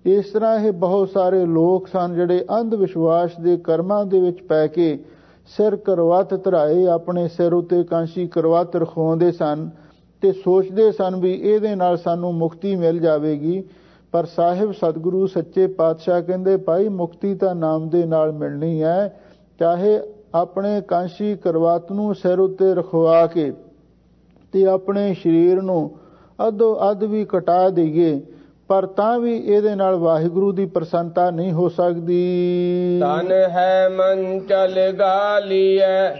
ਇਸ ਤਰ੍ਹਾਂ ਇਹ ਬਹੁਤ ਸਾਰੇ ਲੋਕ ਸਨ ਜਿਹੜੇ ਅੰਧ ਵਿਸ਼ਵਾਸ ਦੇ ਕਰਮਾਂ ਦੇ ਵਿੱਚ ਪੈ ਕੇ ਸਿਰ ਕਰਵਤ ਧਰਾਏ, ਆਪਣੇ ਸਿਰ ਉੱਤੇ ਕਾਂਸ਼ੀ ਕਰਵਤ ਰਖਵਾਉਂਦੇ ਸਨ ਤੇ ਸੋਚਦੇ ਸਨ ਵੀ ਇਹਦੇ ਨਾਲ ਸਾਨੂੰ ਮੁਕਤੀ ਮਿਲ ਜਾਵੇਗੀ। ਪਰ ਸਾਹਿਬ ਸਤਿਗੁਰੂ ਸੱਚੇ ਪਾਤਸ਼ਾਹ ਕਹਿੰਦੇ, ਭਾਈ ਮੁਕਤੀ ਤਾਂ ਨਾਮ ਦੇ ਨਾਲ ਮਿਲਣੀ ਹੈ, ਚਾਹੇ ਆਪਣੇ ਕਾਂਸ਼ੀ ਕਰਵਤ ਨੂੰ ਸਿਰ ਉੱਤੇ ਰਖਵਾ ਕੇ ਤੇ ਆਪਣੇ ਸਰੀਰ ਨੂੰ ਅੱਧੋ ਅੱਧ ਵੀ ਕਟਾ ਦਈਏ, ਪਰ ਤਾਂ ਵੀ ਇਹਦੇ ਨਾਲ ਵਾਹਿਗੁਰੂ ਦੀ ਪ੍ਰਸੰਨਤਾ ਨਹੀਂ ਹੋ ਸਕਦੀ। ਤਨ ਹੈ ਮਨ ਚਲ ਗਾਲੀਐ,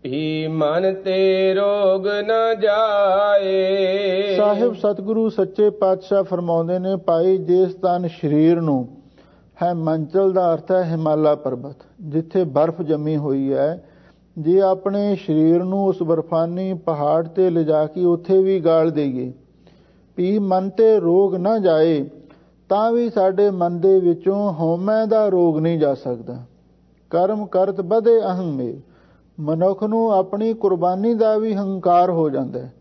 ਭੀ ਮਨ ਤੇ ਰੋਗ ਨ ਜਾਏ। ਸਾਹਿਬ ਸਤਿਗੁਰੂ ਸੱਚੇ ਪਾਤਸ਼ਾਹ ਫਰਮਾਉਂਦੇ ਨੇ, ਭਾਈ ਜਿਸ ਤਨ ਸਰੀਰ ਨੂੰ ਹੈ, ਮੰਚਲ ਦਾ ਅਰਥ ਹੈ ਹਿਮਾਲਾ ਪਰਬਤ, ਜਿੱਥੇ ਬਰਫ਼ ਜੰਮੀ ਹੋਈ ਹੈ, ਜੇ ਆਪਣੇ ਸਰੀਰ ਨੂੰ ਉਸ ਬਰਫਾਨੀ ਪਹਾੜ ਤੇ ਲਿਜਾ ਕੇ ਉੱਥੇ ਵੀ ਗਾਲ ਦੇਈਏ ਵੀ ਮਨ ਤੇ ਰੋਗ ਨਾ ਜਾਏ, ਤਾਂ ਵੀ ਸਾਡੇ ਮਨ ਦੇ ਵਿੱਚੋਂ ਹਉਮੈ ਦਾ ਰੋਗ ਨਹੀਂ ਜਾ ਸਕਦਾ। ਕਰਮ ਕਰਤ ਵਧੇ ਅਹੰ ਮੇ, ਮਨੁੱਖ ਨੂੰ ਆਪਣੀ ਕੁਰਬਾਨੀ ਦਾ ਵੀ ਹੰਕਾਰ ਹੋ ਜਾਂਦਾ ਹੈ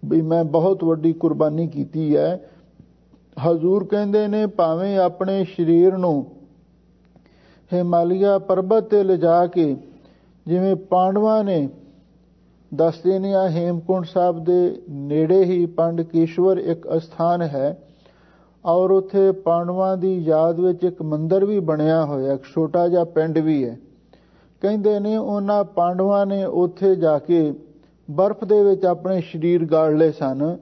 ਵੀ ਮੈਂ ਬਹੁਤ ਵੱਡੀ ਕੁਰਬਾਨੀ ਕੀਤੀ ਹੈ। ਹਜ਼ੂਰ ਕਹਿੰਦੇ ਨੇ ਭਾਵੇਂ ਆਪਣੇ ਸਰੀਰ ਨੂੰ ਹਿਮਾਲਿਆ ਪਰਬਤ ਤੇ ਲਿਜਾ ਕੇ, ਜਿਵੇਂ ਪਾਂਡਵਾਂ ਨੇ ਦੱਸਦੇ ਨੇ, ਆ ਹੇਮਕੁੰਟ ਸਾਹਿਬ ਦੇ ਨੇੜੇ ਹੀ ਪੰਡਕੇਸ਼ਵਰ ਇੱਕ ਅਸਥਾਨ ਹੈ ਔਰ ਉੱਥੇ ਪਾਂਡਵਾਂ ਦੀ ਯਾਦ ਵਿੱਚ ਇੱਕ ਮੰਦਿਰ ਵੀ ਬਣਿਆ ਹੋਇਆ, ਇੱਕ ਛੋਟਾ ਜਿਹਾ ਪਿੰਡ ਵੀ ਹੈ। ਕਹਿੰਦੇ ਨੇ ਉਹਨਾਂ ਪਾਂਡਵਾਂ ਨੇ ਉੱਥੇ ਜਾ ਕੇ ਬਰਫ਼ ਦੇ ਵਿੱਚ ਆਪਣੇ ਸਰੀਰ ਗਾੜ ਲਏ ਸਨ।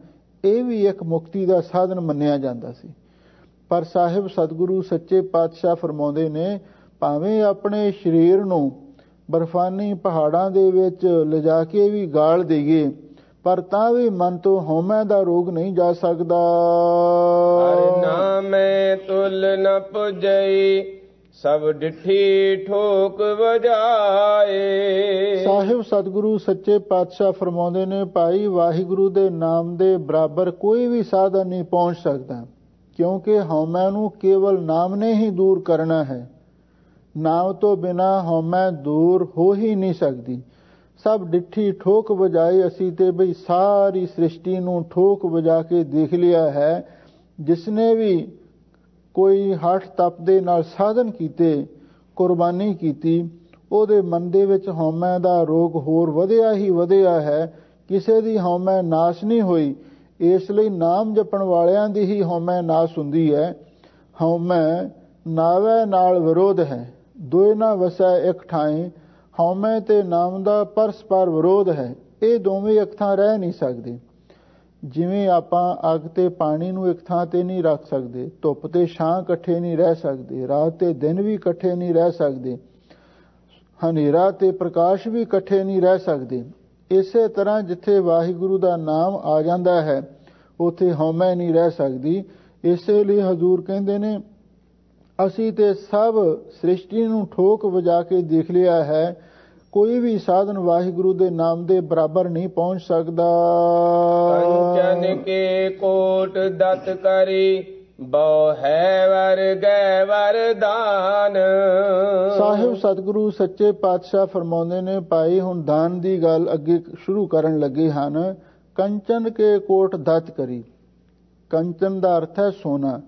ਇਹ ਵੀ ਇੱਕ ਮੁਕਤੀ ਦਾ ਸਾਧਨ ਮੰਨਿਆ ਜਾਂਦਾ ਸੀ। ਪਰ ਸਾਹਿਬ ਸਤਿਗੁਰੂ ਸੱਚੇ ਪਾਤਸ਼ਾਹ ਫਰਮਾਉਂਦੇ ਨੇ ਭਾਵੇਂ ਆਪਣੇ ਸਰੀਰ ਨੂੰ ਬਰਫਾਨੀ ਪਹਾੜਾਂ ਦੇ ਵਿੱਚ ਲਿਜਾ ਕੇ ਵੀ ਗਾਲ ਦੇਈਏ, ਪਰ ਤਾਂ ਵੀ ਮਨ ਤੋਂ ਹਉਮੈ ਦਾ ਰੋਗ ਨਹੀਂ ਜਾ ਸਕਦਾ। ਹਰਿ ਨਾਮੈ ਤੁਲ ਨ ਪੁਜਈ, ਸਭ ਡਿਠੀ ਠੋਕ ਵਜਾਏ। ਸਾਹਿਬ ਸਤਿਗੁਰੂ ਸੱਚੇ ਪਾਤਸ਼ਾਹ ਫਰਮਾਉਂਦੇ ਨੇ ਭਾਈ ਵਾਹਿਗੁਰੂ ਦੇ ਨਾਮ ਦੇ ਬਰਾਬਰ ਕੋਈ ਵੀ ਸਾਧਨ ਨਹੀਂ ਪਹੁੰਚ ਸਕਦਾ, ਕਿਉਂਕਿ ਹਉਮੈ ਨੂੰ ਕੇਵਲ ਨਾਮ ਨੇ ਹੀ ਦੂਰ ਕਰਨਾ ਹੈ। ਨਾਮ ਤੋਂ ਬਿਨਾ ਹਉਮੈ ਦੂਰ ਹੋ ਹੀ ਨਹੀਂ ਸਕਦੀ। ਸਭ ਡਿੱਠੀ ਠੋਕ ਵਜਾਏ, ਅਸੀਂ ਤੇ ਬਈ ਸਾਰੀ ਸ੍ਰਿਸ਼ਟੀ ਨੂੰ ਠੋਕ ਵਜਾ ਕੇ ਦੇਖ ਲਿਆ ਹੈ। ਜਿਸਨੇ ਵੀ ਕੋਈ ਹਠ ਤਪ ਦੇ ਨਾਲ ਸਾਧਨ ਕੀਤੇ, ਕੁਰਬਾਨੀ ਕੀਤੀ, ਉਹਦੇ ਮਨ ਦੇ ਵਿੱਚ ਹਉਮੈ ਦਾ ਰੋਗ ਹੋਰ ਵਧਿਆ ਹੀ ਵਧਿਆ ਹੈ। ਕਿਸੇ ਦੀ ਹਉਮੈ ਨਾਸ਼ ਨਹੀਂ ਹੋਈ। ਇਸ ਲਈ ਨਾਮ ਜਪਣ ਵਾਲਿਆਂ ਦੀ ਹੀ ਹਉਮੈ ਨਾਸ਼ ਹੁੰਦੀ ਹੈ। ਹਉਮੈ ਨਾਵੈ ਨਾਲ ਵਿਰੋਧ ਹੈ, ਦੋਇ ਨਾ ਵਸੈ ਇੱਕ ਠਾਏ। ਹਉਮੈ ਤੇ ਨਾਮ ਦਾ ਪਰਸਪਰ ਵਿਰੋਧ ਹੈ, ਇਹ ਦੋਵੇਂ ਇੱਕ ਥਾਂ ਰਹਿ ਨਹੀਂ ਸਕਦੇ। ਜਿਵੇਂ ਆਪਾਂ ਅੱਗ ਤੇ ਪਾਣੀ ਨੂੰ ਇੱਕ ਥਾਂ ਤੇ ਨਹੀਂ ਰੱਖ ਸਕਦੇ, ਧੁੱਪ ਤੇ ਛਾਂ ਇਕੱਠੇ ਨਹੀਂ ਰਹਿ ਸਕਦੇ, ਰਾਤ ਤੇ ਦਿਨ ਵੀ ਇਕੱਠੇ ਨਹੀਂ ਰਹਿ ਸਕਦੇ, ਹਨੇਰਾ ਤੇ ਪ੍ਰਕਾਸ਼ ਵੀ ਇਕੱਠੇ ਨਹੀਂ ਰਹਿ ਸਕਦੇ। ਇਸੇ ਤਰ੍ਹਾਂ ਜਿੱਥੇ ਵਾਹਿਗੁਰੂ ਦਾ ਨਾਮ ਆ ਜਾਂਦਾ ਹੈ ਉੱਥੇ ਹਉਮੈ ਨਹੀਂ ਰਹਿ ਸਕਦੀ। ਇਸੇ ਲਈ ਹਜ਼ੂਰ ਕਹਿੰਦੇ ਨੇ ਅਸੀਂ ਤੇ ਸਭ ਸ੍ਰਿਸ਼ਟੀ ਨੂੰ ਠੋਕ ਵਜਾ ਕੇ ਦੇਖ ਲਿਆ ਹੈ, ਕੋਈ ਵੀ ਸਾਧਨ ਵਾਹਿਗੁਰੂ ਦੇ ਨਾਮ ਦੇ ਬਰਾਬਰ ਨਹੀਂ ਪਹੁੰਚ ਸਕਦਾ। ਕੰਚਨ ਕੇ ਕੋਟ ਦਤ ਕਰੀ, ਬਹੁ ਹੈ ਵਰ ਗੈ ਵਰਦਾਨ। ਸਾਹਿਬ ਸਤਿਗੁਰੂ ਸੱਚੇ ਪਾਤਸ਼ਾਹ ਫਰਮਾਉਂਦੇ ਨੇ ਭਾਈ ਹੁਣ ਦਾਨ ਦੀ ਗੱਲ ਅੱਗੇ ਸ਼ੁਰੂ ਕਰਨ ਲੱਗੇ ਹਨ। ਕੰਚਨ ਕੇ ਕੋਟ ਦਤ ਕਰੀ, ਕੰਚਨ ਦਾ ਅਰਥ ਹੈ ਸੋਨਾ।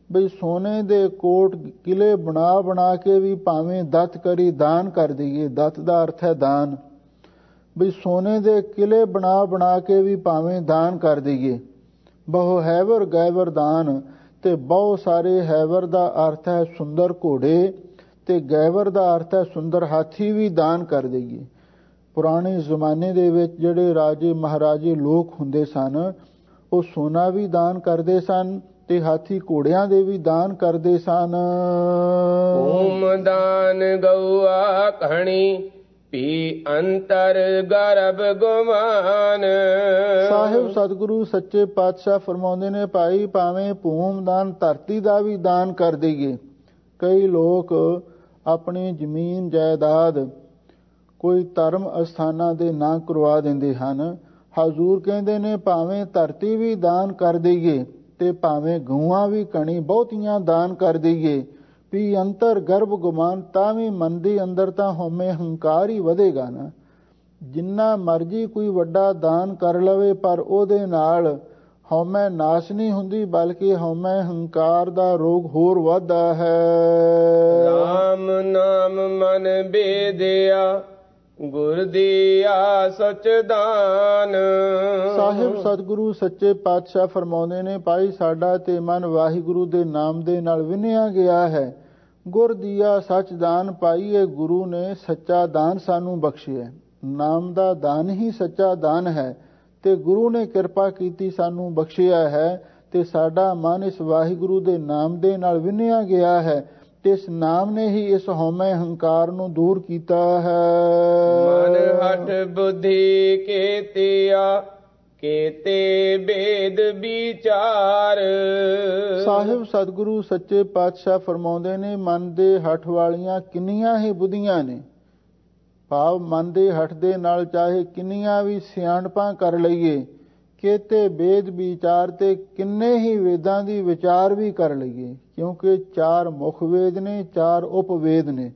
ਬਈ ਸੋਨੇ ਦੇ ਕੋਟ ਕਿਲੇ ਬਣਾ ਬਣਾ ਕੇ ਵੀ ਭਾਵੇਂ ਦਤ ਕਰੀ ਦਾਨ ਕਰ ਦਈਏ, ਦਤ ਦਾ ਅਰਥ ਹੈ ਦਾਨ। ਬਈ ਸੋਨੇ ਦੇ ਕਿਲੇ ਬਣਾ ਬਣਾ ਕੇ ਵੀ ਭਾਵੇਂ ਦਾਨ ਕਰ ਦਈਏ। ਬਹੁ ਹੈਵਰ ਗੈਵਰ ਦਾਨ, ਤੇ ਬਹੁਤ ਸਾਰੇ ਹੈਵਰ ਦਾ ਅਰਥ ਹੈ ਸੁੰਦਰ ਘੋੜੇ, ਤੇ ਗੈਵਰ ਦਾ ਅਰਥ ਹੈ ਸੁੰਦਰ ਹਾਥੀ ਵੀ ਦਾਨ ਕਰ ਦਈਏ। ਪੁਰਾਣੇ ਜ਼ਮਾਨੇ ਦੇ ਵਿੱਚ ਜਿਹੜੇ ਰਾਜੇ ਮਹਾਰਾਜੇ ਲੋਕ ਹੁੰਦੇ ਸਨ, ਉਹ ਸੋਨਾ ਵੀ ਦਾਨ ਕਰਦੇ ਸਨ ਤੇ ਹਾਥੀ ਘੋੜਿਆਂ ਦੇ ਵੀ ਦਾਨ ਕਰਦੇ ਸਨ। ਓਮ ਦਾਨ ਗਊਆ ਕਹਣੀ, ਪੀ ਅੰਤਰ ਗਰਭ ਗੁਮਾਨ। ਸਾਹਿਬ ਸਤਿਗੁਰੂ ਸੱਚੇ ਪਾਤਸ਼ਾਹ ਫਰਮਾਉਂਦੇ ਨੇ ਭਾਈ ਭਾਵੇਂ ਭੂਮ ਦਾਨ ਧਰਤੀ ਦਾ ਵੀ ਦਾਨ ਕਰ ਦਈਏ। ਕਈ ਲੋਕ ਆਪਣੀ ਜ਼ਮੀਨ ਜਾਇਦਾਦ ਕੋਈ ਧਰਮ ਅਸਥਾਨਾਂ ਦੇ ਨਾਂ ਕਰਵਾ ਦਿੰਦੇ ਹਨ। ਹਜ਼ੂਰ ਕਹਿੰਦੇ ਨੇ ਭਾਵੇਂ ਧਰਤੀ ਵੀ ਦਾਨ ਕਰ ਦਈਏ ਤੇ ਭਾਵੇਂ ਗਊਆਂ ਵੀ ਕਣੀ ਬਹੁਤੀਆਂ ਦਾਨ ਕਰ ਦਈਏ, ਵੀ ਅੰਤਰ ਗਰਭ ਗੁਮਾਨ, ਤਾਂ ਵੀ ਮਨ ਦੇ ਅੰਦਰ ਤਾਂ ਹਉਮੈ ਹੰਕਾਰ ਹੀ ਵਧੇਗਾ ਨਾ। ਜਿੰਨਾ ਮਰਜੀ ਕੋਈ ਵੱਡਾ ਦਾਨ ਕਰ ਲਵੇ ਪਰ ਉਹਦੇ ਨਾਲ ਹਉਮੈ ਨਾਸ਼ ਨਹੀਂ ਹੁੰਦੀ, ਬਲਕਿ ਹਉਮੈ ਹੰਕਾਰ ਦਾ ਰੋਗ ਹੋਰ ਵੱਧਦਾ ਹੈ। ਰਾਮ ਨਾਮ ਮਨ ਬੇਦਿਆ, ਗੁਰ ਦੀਆ ਸਚ ਦਾਨ। ਸਾਹਿਬ ਸਤਿਗੁਰੂ ਸੱਚੇ ਪਾਤਸ਼ਾਹ ਫਰਮਾਉਂਦੇ ਨੇ ਭਾਈ ਸਾਡਾ ਤੇ ਮਨ ਵਾਹਿਗੁਰੂ ਦੇ ਨਾਮ ਦੇ ਨਾਲ ਵਿੰਨਿਆ ਗਿਆ ਹੈ। ਗੁਰ ਦੀਆ ਸੱਚ ਦਾਨ ਪਾਈਏ, ਗੁਰੂ ਨੇ ਸੱਚਾ ਦਾਨ ਸਾਨੂੰ ਬਖਸ਼ਿਆ। ਨਾਮ ਦਾ ਦਾਨ ਹੀ ਸੱਚਾ ਦਾਨ ਹੈ ਤੇ ਗੁਰੂ ਨੇ ਕਿਰਪਾ ਕੀਤੀ ਸਾਨੂੰ ਬਖਸ਼ਿਆ ਹੈ, ਤੇ ਸਾਡਾ ਮਨ ਇਸ ਵਾਹਿਗੁਰੂ ਦੇ ਨਾਮ ਦੇ ਨਾਲ ਵਿੰਨਿਆ ਗਿਆ ਹੈ ਤੇ ਇਸ ਨਾਮ ਨੇ ਹੀ ਇਸ ਹਉਮੈ ਹੰਕਾਰ ਨੂੰ ਦੂਰ ਕੀਤਾ ਹੈ। ਮਨ ਹਠ ਬੁੱਧੀ ਕੇਤਿਆ, ਕੇਤੇ ਬੇਦ ਵਿਚਾਰ। ਸਾਹਿਬ ਸਤਿਗੁਰੂ ਸੱਚੇ ਪਾਤਸ਼ਾਹ ਫਰਮਾਉਂਦੇ ਨੇ ਮਨ ਦੇ ਹਠ ਵਾਲੀਆਂ ਕਿੰਨੀਆਂ ਹੀ ਬੁੱਧੀਆਂ ਨੇ, ਭਾਵ ਮਨ ਦੇ ਹੱਠ ਦੇ ਨਾਲ ਚਾਹੇ ਕਿੰਨੀਆਂ ਵੀ ਸਿਆਣਪਾਂ ਕਰ ਲਈਏ, ਕਿਤੇ ਵੇਦ ਵਿਚਾਰ ਤੇ ਕਿੰਨੇ ਹੀ ਵੇਦਾਂ ਦੀ ਵਿਚਾਰ ਵੀ ਕਰ ਲਈਏ, ਕਿਉਂਕਿ 4 ਮੁੱਖ ਵੇਦ ਨੇ, 4 ਉਪਵੇਦ ਨੇ,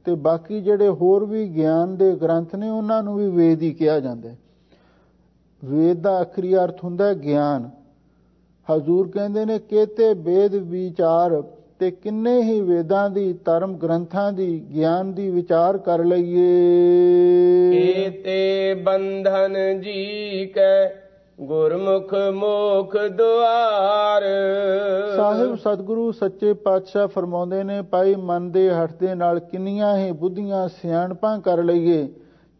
ਤੇ ਬਾਕੀ ਜਿਹੜੇ ਹੋਰ ਵੀ ਗਿਆਨ ਦੇ ਗ੍ਰੰਥ ਨੇ ਉਹਨਾਂ ਨੂੰ ਵੀ ਵੇਦ ਹੀ ਕਿਹਾ ਜਾਂਦਾ ਹੈ। ਵੇਦ ਦਾ ਆਖਰੀ ਅਰਥ ਹੁੰਦਾ ਗਿਆਨ। ਹਜ਼ੂਰ ਕਹਿੰਦੇ ਨੇ ਕਿਤੇ ਵੇਦ ਵਿਚਾਰ ਤੇ ਕਿੰਨੇ ਹੀ ਵੇਦਾਂ ਦੀ, ਧਰਮ ਗ੍ਰੰਥਾਂ ਦੀ, ਗਿਆਨ ਦੀ ਵਿਚਾਰ ਕਰ ਲਈਏ। ਕੀਤੇ ਬੰਧਨ ਜੀ ਕੈ ਗੁਰਮੁਖ ਮੋਖ ਦੁਆਰ। ਸਾਹਿਬ ਸਤਿਗੁਰੂ ਸੱਚੇ ਪਾਤਸ਼ਾਹ ਫਰਮਾਉਂਦੇ ਨੇ, ਭਾਈ ਮਨ ਦੇ ਹੱਠ ਦੇ ਨਾਲ ਕਿੰਨੀਆਂ ਹੀ ਬੁੱਧੀਆਂ ਸਿਆਣਪਾਂ ਕਰ ਲਈਏ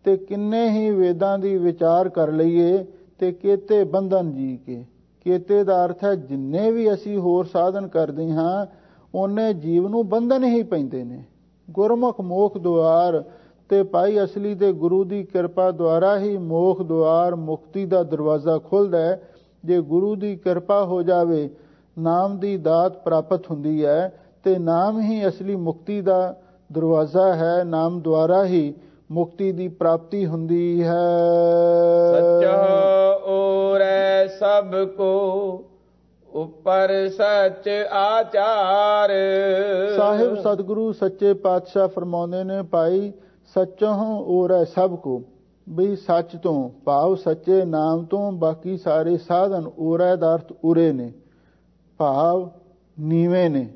ਤੇ ਕਿੰਨੇ ਹੀ ਵੇਦਾਂ ਦੀ ਵਿਚਾਰ ਕਰ ਲਈਏ, ਤੇ ਕੀਤੇ ਬੰਧਨ ਜੀ ਕੇ। ਕੀਤੇ ਦਾ ਅਰਥ ਹੈ ਜਿੰਨੇ ਵੀ ਅਸੀਂ ਹੋਰ ਸਾਧਨ ਕਰਦੇ ਹਾਂ ਉਹਨੇ ਜੀਵ ਨੂੰ ਬੰਧਨ ਹੀ ਪੈਂਦੇ ਨੇ। ਗੁਰਮੁਖ ਮੋਖ ਦੁਆਰ, ਤੇ ਭਾਈ ਅਸਲੀ ਤੇ ਗੁਰੂ ਦੀ ਕਿਰਪਾ ਦੁਆਰਾ ਹੀ ਮੋਖ ਦੁਆਰ, ਮੁਕਤੀ ਦਾ ਦਰਵਾਜ਼ਾ ਖੁੱਲਦਾ ਹੈ। ਜੇ ਗੁਰੂ ਦੀ ਕਿਰਪਾ ਹੋ ਜਾਵੇ, ਨਾਮ ਦੀ ਦਾਤ ਪ੍ਰਾਪਤ ਹੁੰਦੀ ਹੈ, ਤੇ ਨਾਮ ਹੀ ਅਸਲੀ ਮੁਕਤੀ ਦਾ ਦਰਵਾਜ਼ਾ ਹੈ। ਨਾਮ ਦੁਆਰਾ ਹੀ ਮੁਕਤੀ ਦੀ ਪ੍ਰਾਪਤੀ ਹੁੰਦੀ ਹੈ। ਸੱਚਾ ਔਰੈ ਸਭ ਕੋ ਉੱਪਰ ਸੱਚ ਆਚਾਰ। ਸਾਹਿਬ ਸਤਿਗੁਰੂ ਸੱਚੇ ਪਾਤਸ਼ਾਹ ਫਰਮਾਉਂਦੇ ਨੇ, ਭਾਈ ਸੱਚੋਂ ਔਰੈ ਸਭ ਕੋ, ਬਈ ਸੱਚ ਤੋਂ ਭਾਵ ਸੱਚੇ ਨਾਮ ਤੋਂ ਬਾਕੀ ਸਾਰੇ ਸਾਧਨ, ਔਰੈ ਦਾ ਅਰਥ ਉਰੇ ਨੇ, ਭਾਵ ਨੀਵੇਂ ਨੇ।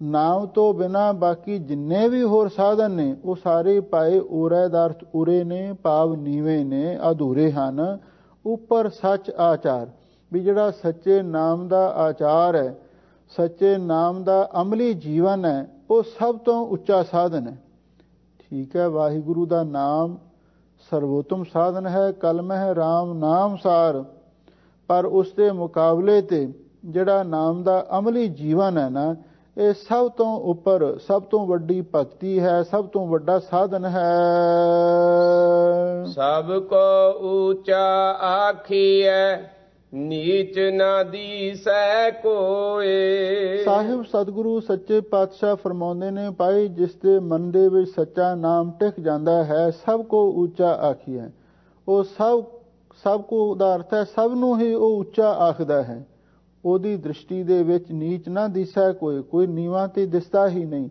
ਨਾਮ ਤੋਂ ਬਿਨਾਂ ਬਾਕੀ ਜਿੰਨੇ ਵੀ ਹੋਰ ਸਾਧਨ ਨੇ ਉਹ ਸਾਰੇ ਪਾਏ ਔਰੈ ਦਾ ਅਰਥ ਉਰੇ ਨੇ, ਭਾਵ ਨੀਵੇਂ ਨੇ, ਅਧੂਰੇ ਹਨ। ਉੱਪਰ ਸੱਚ ਆਚਾਰ, ਵੀ ਜਿਹੜਾ ਸੱਚੇ ਨਾਮ ਦਾ ਆਚਾਰ ਹੈ, ਸੱਚੇ ਨਾਮ ਦਾ ਅਮਲੀ ਜੀਵਨ ਹੈ, ਉਹ ਸਭ ਤੋਂ ਉੱਚਾ ਸਾਧਨ ਹੈ। ਠੀਕ ਹੈ, ਵਾਹਿਗੁਰੂ ਦਾ ਨਾਮ ਸਰਵੋਤਮ ਸਾਧਨ ਹੈ, ਕਲਮ ਹੈ ਰਾਮ ਨਾਮ ਸਾਰ, ਪਰ ਉਸ ਦੇ ਮੁਕਾਬਲੇ ਤੇ ਜਿਹੜਾ ਨਾਮ ਦਾ ਅਮਲੀ ਜੀਵਨ ਹੈ ਨਾ, ਇਹ ਸਭ ਤੋਂ ਉੱਪਰ, ਸਭ ਤੋਂ ਵੱਡੀ ਭਗਤੀ ਹੈ, ਸਭ ਤੋਂ ਵੱਡਾ ਸਾਧਨ ਹੈ। ਸਭ ਕੋ ਉੱਚਾ ਆਖੀਐ ਨੀਚ ਨਾ ਦੀਸੈ ਕੋਏ। ਸਾਹਿਬ ਸਤਿਗੁਰੂ ਸੱਚੇ ਪਾਤਸ਼ਾਹ ਫਰਮਾਉਂਦੇ ਨੇ, ਭਾਈ ਜਿਸ ਦੇ ਮਨ ਦੇ ਵਿੱਚ ਸੱਚਾ ਨਾਮ ਟਿਕ ਜਾਂਦਾ ਹੈ, ਸਭ ਕੋ ਉੱਚਾ ਆਖੀਐ। ਉਹ ਸਭ ਕੋ ਦਾ ਅਰਥ ਹੈ ਸਭ ਨੂੰ ਹੀ ਉਹ ਉੱਚਾ ਆਖਦਾ ਹੈ। ਉਹਦੀ ਦ੍ਰਿਸ਼ਟੀ ਦੇ ਵਿੱਚ ਨੀਚ ਨਾ ਦਿਸੈ ਕੋਈ, ਕੋਈ ਨੀਵਾਂ ਤੇ ਦਿਸਦਾ ਹੀ ਨਹੀਂ।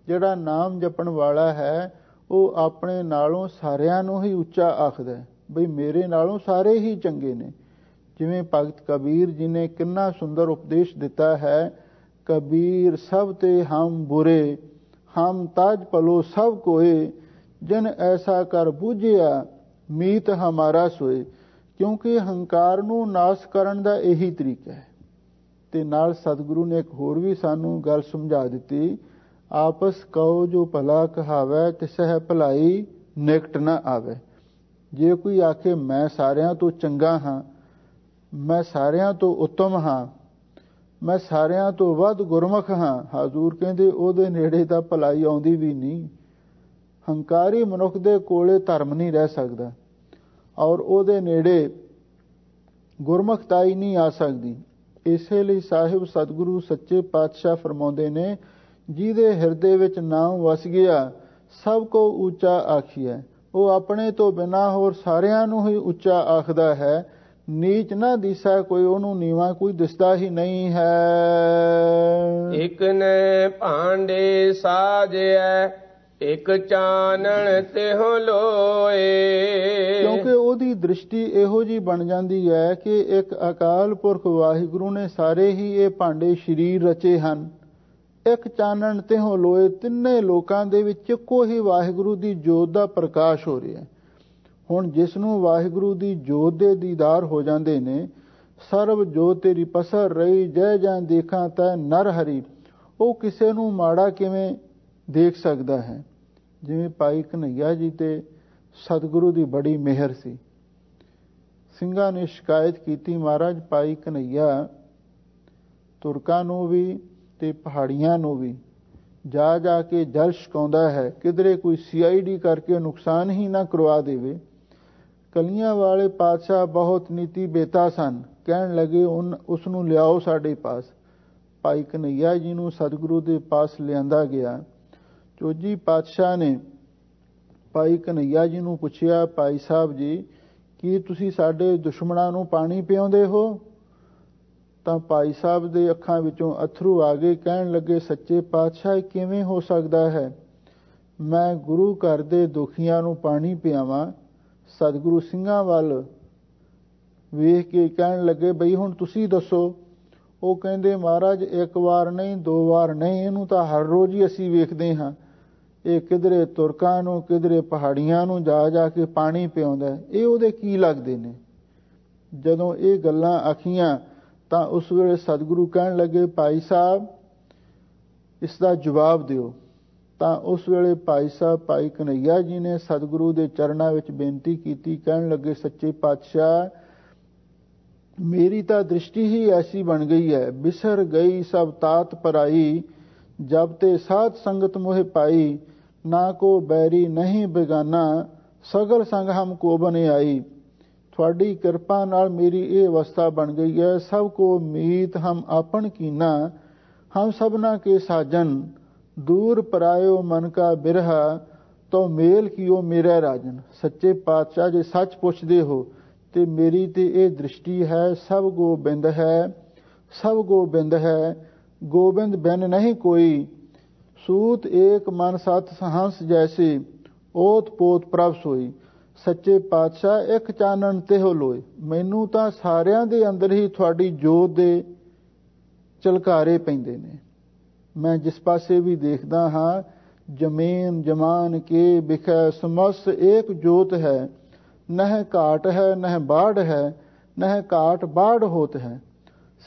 ਜਿਹੜਾ ਨਾਮ ਜਪਣ ਵਾਲਾ ਹੈ ਉਹ ਆਪਣੇ ਨਾਲੋਂ ਸਾਰਿਆਂ ਨੂੰ ਹੀ ਉੱਚਾ ਆਖਦਾ ਹੈ, ਬਈ ਮੇਰੇ ਨਾਲੋਂ ਸਾਰੇ ਹੀ ਚੰਗੇ ਨੇ। ਜਿਵੇਂ ਭਗਤ ਕਬੀਰ ਜੀ ਨੇ ਕਿੰਨਾ ਸੁੰਦਰ ਉਪਦੇਸ਼ ਦਿੱਤਾ ਹੈ, ਕਬੀਰ ਸਭ ਤੇ ਹਮ ਬੁਰੇ, ਹਮ ਤਾਜ ਪਲੋ ਸਭ ਕੋਏ, ਜਿਨ ਐਸਾ ਕਰ ਬੂਝਿਆ ਮੀਤ ਹਮਾਰਾ ਸੋਏ। ਕਿਉਂਕਿ ਹੰਕਾਰ ਨੂੰ ਨਾਸ਼ ਕਰਨ ਦਾ ਇਹੀ ਤਰੀਕਾ ਹੈ। ਤੇ ਨਾਲ ਸਤਿਗੁਰੂ ਨੇ ਇੱਕ ਹੋਰ ਵੀ ਸਾਨੂੰ ਗੱਲ ਸਮਝਾ ਦਿੱਤੀ, ਆਪਸ ਕਹੋ ਜੋ ਭਲਾ ਕਹਾਵੈ, ਤਿਸਹਿ ਭਲਾਈ ਨਿਕਟ ਨਾ ਆਵੇ। ਜੇ ਕੋਈ ਆਖੇ ਮੈਂ ਸਾਰਿਆਂ ਤੋਂ ਚੰਗਾ ਹਾਂ, ਮੈਂ ਸਾਰਿਆਂ ਤੋਂ ਉੱਤਮ ਹਾਂ, ਮੈਂ ਸਾਰਿਆਂ ਤੋਂ ਵੱਧ ਗੁਰਮੁਖ ਹਾਂ, ਹਜ਼ੂਰ ਕਹਿੰਦੇ ਉਹਦੇ ਨੇੜੇ ਤਾਂ ਭਲਾਈ ਆਉਂਦੀ ਵੀ ਨਹੀਂ। ਹੰਕਾਰੀ ਮਨੁੱਖ ਦੇ ਕੋਲੇ ਧਰਮ ਨਹੀਂ ਰਹਿ ਸਕਦਾ, ਔਰ ਉਹਦੇ ਨੇੜੇ ਗੁਰਮੁਖਤਾਈ ਨਹੀਂ ਆ ਸਕਦੀ। ਇਸੇ ਲਈ ਸਾਹਿਬ ਸਤਿਗੁਰੂ ਸੱਚੇ ਪਾਤਸ਼ਾਹ ਫਰਮਾਉਂਦੇ ਨੇ, ਜਿਹਦੇ ਹਿਰਦੇ ਵਿੱਚ ਨਾਮ ਵਸ ਗਿਆ ਸਭ ਕੋ ਉੱਚਾ ਆਖੀਐ। ਉਹ ਆਪਣੇ ਤੋਂ ਬਿਨਾਂ ਹੋਰ ਸਾਰਿਆਂ ਨੂੰ ਹੀ ਉੱਚਾ ਆਖਦਾ ਹੈ। ਨੀਚ ਨਾ ਦਿਸੈ ਕੋਈ, ਉਹਨੂੰ ਨੀਵਾਂ ਕੋਈ ਦਿਸਦਾ ਹੀ ਨਹੀਂ ਹੈ। ਇਕ ਨੇ ਭਾਂਡੇ ਸਾਜਿਐ ਇਕ ਚਾਨਣ ਤਿਹੁ ਲੋਏ। ਕਿਉਂਕਿ ਉਹਦੀ ਦ੍ਰਿਸ਼ਟੀ ਇਹੋ ਜੀ ਬਣ ਜਾਂਦੀ ਹੈ ਕਿ ਇੱਕ ਅਕਾਲ ਪੁਰਖ ਵਾਹਿਗੁਰੂ ਨੇ ਸਾਰੇ ਹੀ ਇਹ ਭਾਂਡੇ ਸਰੀਰ ਰਚੇ ਹਨ। ਇੱਕ ਚਾਨਣ ਤਿਹੁ ਲੋਏ, ਤਿੰਨੇ ਲੋਕਾਂ ਦੇ ਵਿੱਚ ਇੱਕੋ ਹੀ ਵਾਹਿਗੁਰੂ ਦੀ ਜੋਤ ਦਾ ਪ੍ਰਕਾਸ਼ ਹੋ ਰਿਹਾ। ਹੁਣ ਜਿਸ ਨੂੰ ਵਾਹਿਗੁਰੂ ਦੀ ਜੋਤ ਦੇ ਦੀਦਾਰ ਹੋ ਜਾਂਦੇ ਨੇ, ਸਰਬ ਜੋਤ ਤੇਰੀ ਪਸਰ ਰਹੀ, ਜੈ ਜੈ ਦੇਖਾਂ ਤੈ ਨਰ ਹਰੀ, ਉਹ ਕਿਸੇ ਨੂੰ ਮਾੜਾ ਕਿਵੇਂ ਦੇਖ ਸਕਦਾ ਹੈ। ਜਿਵੇਂ ਭਾਈ ਕਨ੍ਹਈਆ ਜੀ ਤੇ ਸਤਿਗੁਰੂ ਦੀ ਬੜੀ ਮਿਹਰ ਸੀ। ਸਿੰਘਾਂ ਨੇ ਸ਼ਿਕਾਇਤ ਕੀਤੀ, ਮਹਾਰਾਜ ਭਾਈ ਕਨ੍ਹਈਆ ਤੁਰਕਾਂ ਨੂੰ ਵੀ ਤੇ ਪਹਾੜੀਆਂ ਨੂੰ ਵੀ ਜਾ ਜਾ ਕੇ ਜਲ ਛਕਾਉਂਦਾ ਹੈ, ਕਿਧਰੇ ਕੋਈ CID ਕਰਕੇ ਨੁਕਸਾਨ ਹੀ ਨਾ ਕਰਵਾ ਦੇਵੇ। ਕਲੀਆਂ ਵਾਲੇ ਪਾਤਸ਼ਾਹ ਬਹੁਤ ਨੀਤੀ ਬੇਤਾ ਸਨ, ਕਹਿਣ ਲੱਗੇ ਉਸ ਨੂੰ ਲਿਆਓ ਸਾਡੇ ਪਾਸ। ਭਾਈ ਕਨ੍ਹਈਆ ਜੀ ਨੂੰ ਸਤਿਗੁਰੂ ਦੇ ਪਾਸ ਲਿਆਂਦਾ ਗਿਆ। ਚੋਜੀ ਪਾਤਸ਼ਾਹ ਨੇ ਭਾਈ ਕਨਈਆ ਜੀ ਨੂੰ ਪੁੱਛਿਆ, ਭਾਈ ਸਾਹਿਬ ਜੀ ਕੀ ਤੁਸੀਂ ਸਾਡੇ ਦੁਸ਼ਮਣਾਂ ਨੂੰ ਪਾਣੀ ਪਿਆਉਂਦੇ ਹੋ? ਤਾਂ ਭਾਈ ਸਾਹਿਬ ਦੇ ਅੱਖਾਂ ਵਿੱਚੋਂ ਅਥਰੂ ਆ ਗਏ। ਕਹਿਣ ਲੱਗੇ, ਸੱਚੇ ਪਾਤਸ਼ਾਹ ਇਹ ਕਿਵੇਂ ਹੋ ਸਕਦਾ ਹੈ? ਮੈਂ ਗੁਰੂ ਘਰ ਦੇ ਦੁਖੀਆਂ ਨੂੰ ਪਾਣੀ ਪਿਆਵਾਂ? ਸਤਿਗੁਰੂ ਸਿੰਘਾਂ ਵੱਲ ਵੇਖ ਕੇ ਕਹਿਣ ਲੱਗੇ, ਬਈ ਹੁਣ ਤੁਸੀਂ ਦੱਸੋ। ਉਹ ਕਹਿੰਦੇ, ਮਹਾਰਾਜ ਇੱਕ ਵਾਰ ਨਹੀਂ, 2 ਵਾਰ ਨਹੀਂ, ਇਹਨੂੰ ਤਾਂ ਹਰ ਰੋਜ਼ ਹੀ ਅਸੀਂ ਵੇਖਦੇ ਹਾਂ। ਇਹ ਕਿਧਰੇ ਤੁਰਕਾਂ ਨੂੰ, ਕਿਧਰੇ ਪਹਾੜੀਆਂ ਨੂੰ ਜਾ ਜਾ ਕੇ ਪਾਣੀ ਪਿਆਉਂਦਾ। ਇਹ ਉਹਦੇ ਕੀ ਲੱਗਦੇ ਨੇ? ਜਦੋਂ ਇਹ ਗੱਲਾਂ ਆਖੀਆਂ ਤਾਂ ਉਸ ਵੇਲੇ ਸਤਿਗੁਰੂ ਕਹਿਣ ਲੱਗੇ, ਭਾਈ ਸਾਹਿਬ ਇਸ ਦਾ ਜਵਾਬ ਦਿਓ। ਤਾਂ ਉਸ ਵੇਲੇ ਭਾਈ ਸਾਹਿਬ ਭਾਈ ਕਨਈਆ ਜੀ ਨੇ ਸਤਿਗੁਰੂ ਦੇ ਚਰਨਾਂ ਵਿੱਚ ਬੇਨਤੀ ਕੀਤੀ। ਕਹਿਣ ਲੱਗੇ, ਸੱਚੇ ਪਾਤਸ਼ਾਹ ਮੇਰੀ ਤਾਂ ਦ੍ਰਿਸ਼ਟੀ ਹੀ ਐਸੀ ਬਣ ਗਈ ਹੈ, ਬਿਸਰ ਗਈ ਸਭ ਤਾਤ ਪਰਾਈ, ਜਬ ਤੇ ਸਾਧ ਸੰਗਤ ਮੋਹਿ ਪਾਈ, ਨਾ ਕੋ ਬੈਰੀ ਨਹੀਂ ਬੇਗਾਨਾ, ਸਗਲ ਸੰਗ ਹਮ ਕੋ ਬਨੇ ਆਈ। ਤੁਹਾਡੀ ਕਿਰਪਾ ਨਾਲ ਮੇਰੀ ਇਹ ਅਵਸਥਾ ਬਣ ਗਈ ਹੈ, ਸਭ ਕੋ ਮੀਤ ਹਮ ਆਪਨ ਕੀਨਾ, ਹਮ ਸਭਨਾ ਕੇ ਸਾਜਨ, ਦੂਰ ਪਰਾਇਓ ਮਨ ਕਾ ਬਿਰਹਾ, ਤੋ ਮੇਲ ਕੀਓ ਮੇਰਾ ਰਾਜਨ। ਸੱਚੇ ਪਾਤਸ਼ਾਹ ਜੇ ਸੱਚ ਪੁੱਛਦੇ ਹੋ ਤੇ ਮੇਰੀ ਤੇ ਇਹ ਦ੍ਰਿਸ਼ਟੀ ਹੈ, ਸਭ ਗੋਬਿੰਦ ਹੈ, ਸਭ ਗੋਬਿੰਦ ਹੈ, ਗੋਬਿੰਦ ਬਿਨ ਨਹੀਂ ਕੋਈ, ਸੂਤ ਏਕ ਮਨ ਸਤ ਹੰਸ ਜੈਸੇ, ਓਤ ਪੋਤ ਪ੍ਰਭ ਸੋਈ। ਸੱਚੇ ਪਾਤਸ਼ਾਹ ਇੱਕ ਚਾਨਣ ਤਿਹੁ ਲੋਏ। ਮੈਨੂੰ ਤਾਂ ਸਾਰਿਆਂ ਦੇ ਅੰਦਰ ਹੀ ਤੁਹਾਡੀ ਜੋਤ ਦੇ ਝਲਕਾਰੇ ਪੈਂਦੇ ਨੇ। ਮੈਂ ਜਿਸ ਪਾਸੇ ਵੀ ਦੇਖਦਾ ਹਾਂ, ਜ਼ਮੀਨ ਜਮਾਨ ਕੇ ਬਿਖੈ ਸਮਸ ਏਕ ਜੋਤ ਹੈ, ਨਹਿ ਘਾਟ ਹੈ ਨਹਿ ਬਾੜ ਹੈ, ਨਹਿ ਘਾਟ ਬਾੜ ਹੋਤ ਹੈ।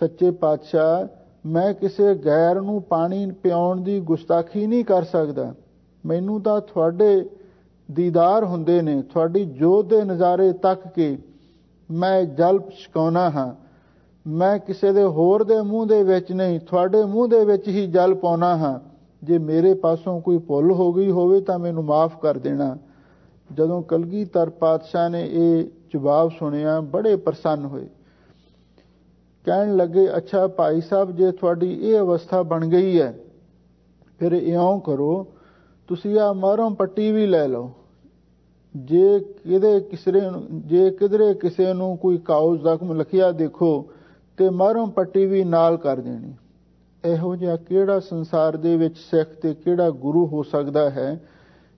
ਸੱਚੇ ਪਾਤਸ਼ਾਹ ਮੈਂ ਕਿਸੇ ਗੈਰ ਨੂੰ ਪਾਣੀ ਪਿਆਉਣ ਦੀ ਗੁਸਤਾਖੀ ਨਹੀਂ ਕਰ ਸਕਦਾ। ਮੈਨੂੰ ਤਾਂ ਤੁਹਾਡੇ ਦੀਦਾਰ ਹੁੰਦੇ ਨੇ, ਤੁਹਾਡੀ ਜੋਤ ਦੇ ਨਜ਼ਾਰੇ ਤੱਕ ਕੇ ਮੈਂ ਜਲ ਛਕਾਉਣਾ ਹਾਂ। ਮੈਂ ਕਿਸੇ ਦੇ ਹੋਰ ਦੇ ਮੂੰਹ ਦੇ ਵਿੱਚ ਨਹੀਂ, ਤੁਹਾਡੇ ਮੂੰਹ ਦੇ ਵਿੱਚ ਹੀ ਜਲ ਪਾਉਣਾ ਹਾਂ। ਜੇ ਮੇਰੇ ਪਾਸੋਂ ਕੋਈ ਭੁੱਲ ਹੋ ਗਈ ਹੋਵੇ ਤਾਂ ਮੈਨੂੰ ਮਾਫ ਕਰ ਦੇਣਾ। ਜਦੋਂ ਕਲਗੀਧਰ ਪਾਤਸ਼ਾਹ ਨੇ ਇਹ ਜਵਾਬ ਸੁਣਿਆ, ਬੜੇ ਪ੍ਰਸੰਨ ਹੋਏ। ਕਹਿਣ ਲੱਗੇ, ਅੱਛਾ ਭਾਈ ਸਾਹਿਬ ਜੇ ਤੁਹਾਡੀ ਇਹ ਅਵਸਥਾ ਬਣ ਗਈ ਹੈ, ਫਿਰ ਇਉਂ ਕਰੋ, ਤੁਸੀਂ ਆ ਮਰਹਮ ਪੱਟੀ ਵੀ ਲੈ ਲਓ। ਜੇ ਕਿਧਰੇ ਕਿਸੇ ਨੂੰ ਕੋਈ ਕਾਉ ਜ਼ਖਮ ਲਖਿਆ ਦੇਖੋ ਤੇ ਮਰਹਮ ਪੱਟੀ ਵੀ ਨਾਲ ਕਰ ਦੇਣੀ। ਇਹੋ ਜਿਹਾ ਕਿਹੜਾ ਸੰਸਾਰ ਦੇ ਵਿੱਚ ਸਿੱਖ ਤੇ ਕਿਹੜਾ ਗੁਰੂ ਹੋ ਸਕਦਾ ਹੈ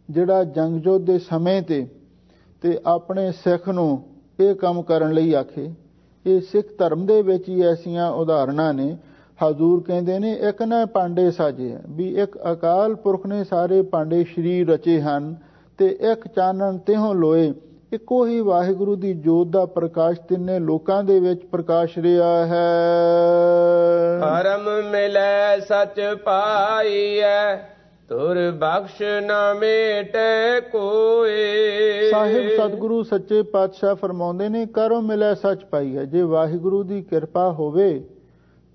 ਜਿਹੜਾ ਜੰਗਜੋਤ ਦੇ ਸਮੇਂ ਤੇ ਆਪਣੇ ਸਿੱਖ ਨੂੰ ਇਹ ਕੰਮ ਕਰਨ ਲਈ ਆਖੇ। ਇਹ ਸਿੱਖ ਧਰਮ ਦੇ ਵਿੱਚ ਹੀ ਐਸੀਆਂ ਉਦਾਹਰਨਾਂ ਨੇ। ਹਜ਼ੂਰ ਕਹਿੰਦੇ ਨੇ, ਇੱਕ ਨਾ ਪਾਂਡੇ ਸਾਜੇ, ਵੀ ਇੱਕ ਅਕਾਲ ਪੁਰਖ ਨੇ ਸਾਰੇ ਪਾਂਡੇ ਸਰੀਰ ਰਚੇ ਹਨ ਤੇ ਇੱਕ ਚਾਨਣ ਤਿਹੁ ਲੋਏ। ਇੱਕੋ ਹੀ ਵਾਹਿਗੁਰੂ ਦੀ ਜੋਤ ਦਾ ਪ੍ਰਕਾਸ਼ ਤਿੰਨੇ ਲੋਕਾਂ ਦੇ ਵਿੱਚ ਪ੍ਰਕਾਸ਼ ਰਿਹਾ ਹੈ। ਧਰਮ ਮਿਲੈ ਸਚ ਪਾਈਐ, ਤੁਰ ਬਖਸ਼ ਨਾ ਮੇਟੈ ਕੋਏ। ਸਾਹਿਬ ਸਤਿਗੁਰੂ ਸੱਚੇ ਪਾਤਸ਼ਾਹ ਫਰਮਾਉਂਦੇ ਨੇ, ਕਰਮ ਮਿਲੈ ਸੱਚ ਪਾਈਐ। ਜੇ ਵਾਹਿਗੁਰੂ ਦੀ ਕਿਰਪਾ ਹੋਵੇ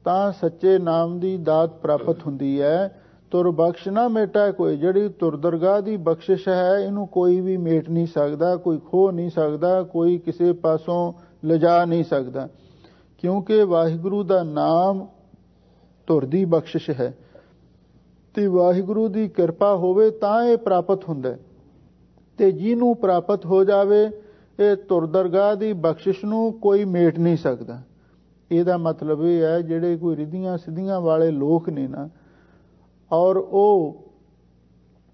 ਤਾਂ ਸੱਚੇ ਨਾਮ ਦੀ ਦਾਤ ਪ੍ਰਾਪਤ ਹੁੰਦੀ ਹੈ। ਤੁਰ ਬਖਸ਼ ਨਾ ਮੇਟਾ ਕੋਈ। ਜਿਹੜੀ ਤੁਰ ਦਰਗਾਹ ਦੀ ਬਖਸ਼ਿਸ਼ ਹੈ, ਇਹਨੂੰ ਕੋਈ ਵੀ ਮੇਟ ਨਹੀਂ ਸਕਦਾ, ਕੋਈ ਖੋ ਨਹੀਂ ਸਕਦਾ, ਕੋਈ ਕਿਸੇ ਪਾਸੋਂ ਲਿਜਾ ਨਹੀਂ ਸਕਦਾ, ਕਿਉਂਕਿ ਵਾਹਿਗੁਰੂ ਦਾ ਨਾਮ ਤੁਰ ਦੀ ਬਖਸ਼ਿਸ਼ ਹੈ ਤੇ ਵਾਹਿਗੁਰੂ ਦੀ ਕਿਰਪਾ ਹੋਵੇ ਤਾਂ ਇਹ ਪ੍ਰਾਪਤ ਹੁੰਦਾ। ਤੇ ਜਿਹਨੂੰ ਪ੍ਰਾਪਤ ਹੋ ਜਾਵੇ, ਇਹ ਤੁਰ ਦਰਗਾਹ ਦੀ ਬਖਸ਼ਿਸ਼ ਨੂੰ ਕੋਈ ਮੇਟ ਨਹੀਂ ਸਕਦਾ। ਇਹਦਾ ਮਤਲਬ ਇਹ ਹੈ, ਜਿਹੜੇ ਕੋਈ ਰਿੱਧੀਆਂ ਸਿੱਧੀਆਂ ਵਾਲੇ ਲੋਕ ਨੇ ਨਾ, ਔਰ ਉਹ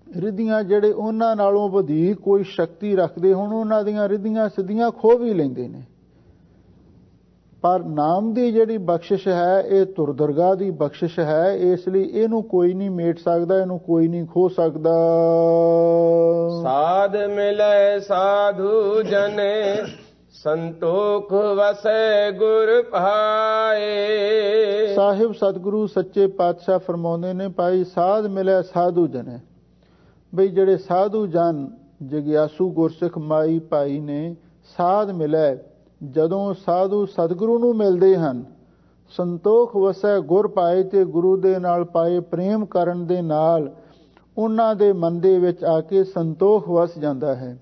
ਰਿੱਧੀਆਂ ਜਿਹੜੇ ਉਹਨਾਂ ਨਾਲੋਂ ਵਧੇਰੇ ਕੋਈ ਸ਼ਕਤੀ ਰੱਖਦੇ ਹੋਣ, ਉਹਨਾਂ ਦੀਆਂ ਰਿੱਧੀਆਂ ਸਿੱਧੀਆਂ ਖੋ ਵੀ ਲੈਂਦੇ ਨੇ। ਪਰ ਨਾਮ ਦੀ ਜਿਹੜੀ ਬਖਸ਼ਿਸ਼ ਹੈ, ਇਹ ਤੁਰ ਦਰਗਾਹ ਦੀ ਬਖਸ਼ਿਸ਼ ਹੈ। ਇਸ ਲਈ ਇਹਨੂੰ ਕੋਈ ਨਹੀਂ ਮੇਟ ਸਕਦਾ, ਇਹਨੂੰ ਕੋਈ ਨਹੀਂ ਖੋ ਸਕਦਾ। ਸਾਧ ਮਿਲੈ ਸਾਧੂ ਜਨੇ, ਸੰਤੋਖ ਵਸੈ ਗੁਰ ਭਾਏ। ਸਾਹਿਬ ਸਤਿਗੁਰੂ ਸੱਚੇ ਪਾਤਸ਼ਾਹ ਫਰਮਾਉਂਦੇ ਨੇ, ਭਾਈ ਸਾਧ ਮਿਲੈ ਸਾਧੂ ਜਨੇ। ਬਈ ਜਿਹੜੇ ਸਾਧੂ ਜਨ ਜਗਿਆਸੂ ਗੁਰਸਿੱਖ ਮਾਈ ਭਾਈ ਨੇ, ਸਾਧ ਮਿਲੈ, ਜਦੋਂ ਸਾਧੂ ਸਤਿਗੁਰੂ ਨੂੰ ਮਿਲਦੇ ਹਨ, ਸੰਤੋਖ ਵਸੈ ਗੁਰ ਪਾਏ, ਤੇ ਗੁਰੂ ਦੇ ਨਾਲ ਪਾਏ ਪ੍ਰੇਮ ਕਰਨ ਦੇ ਨਾਲ ਉਹਨਾਂ ਦੇ ਮਨ ਦੇ ਵਿੱਚ ਆ ਕੇ ਸੰਤੋਖ ਵਸ ਜਾਂਦਾ ਹੈ।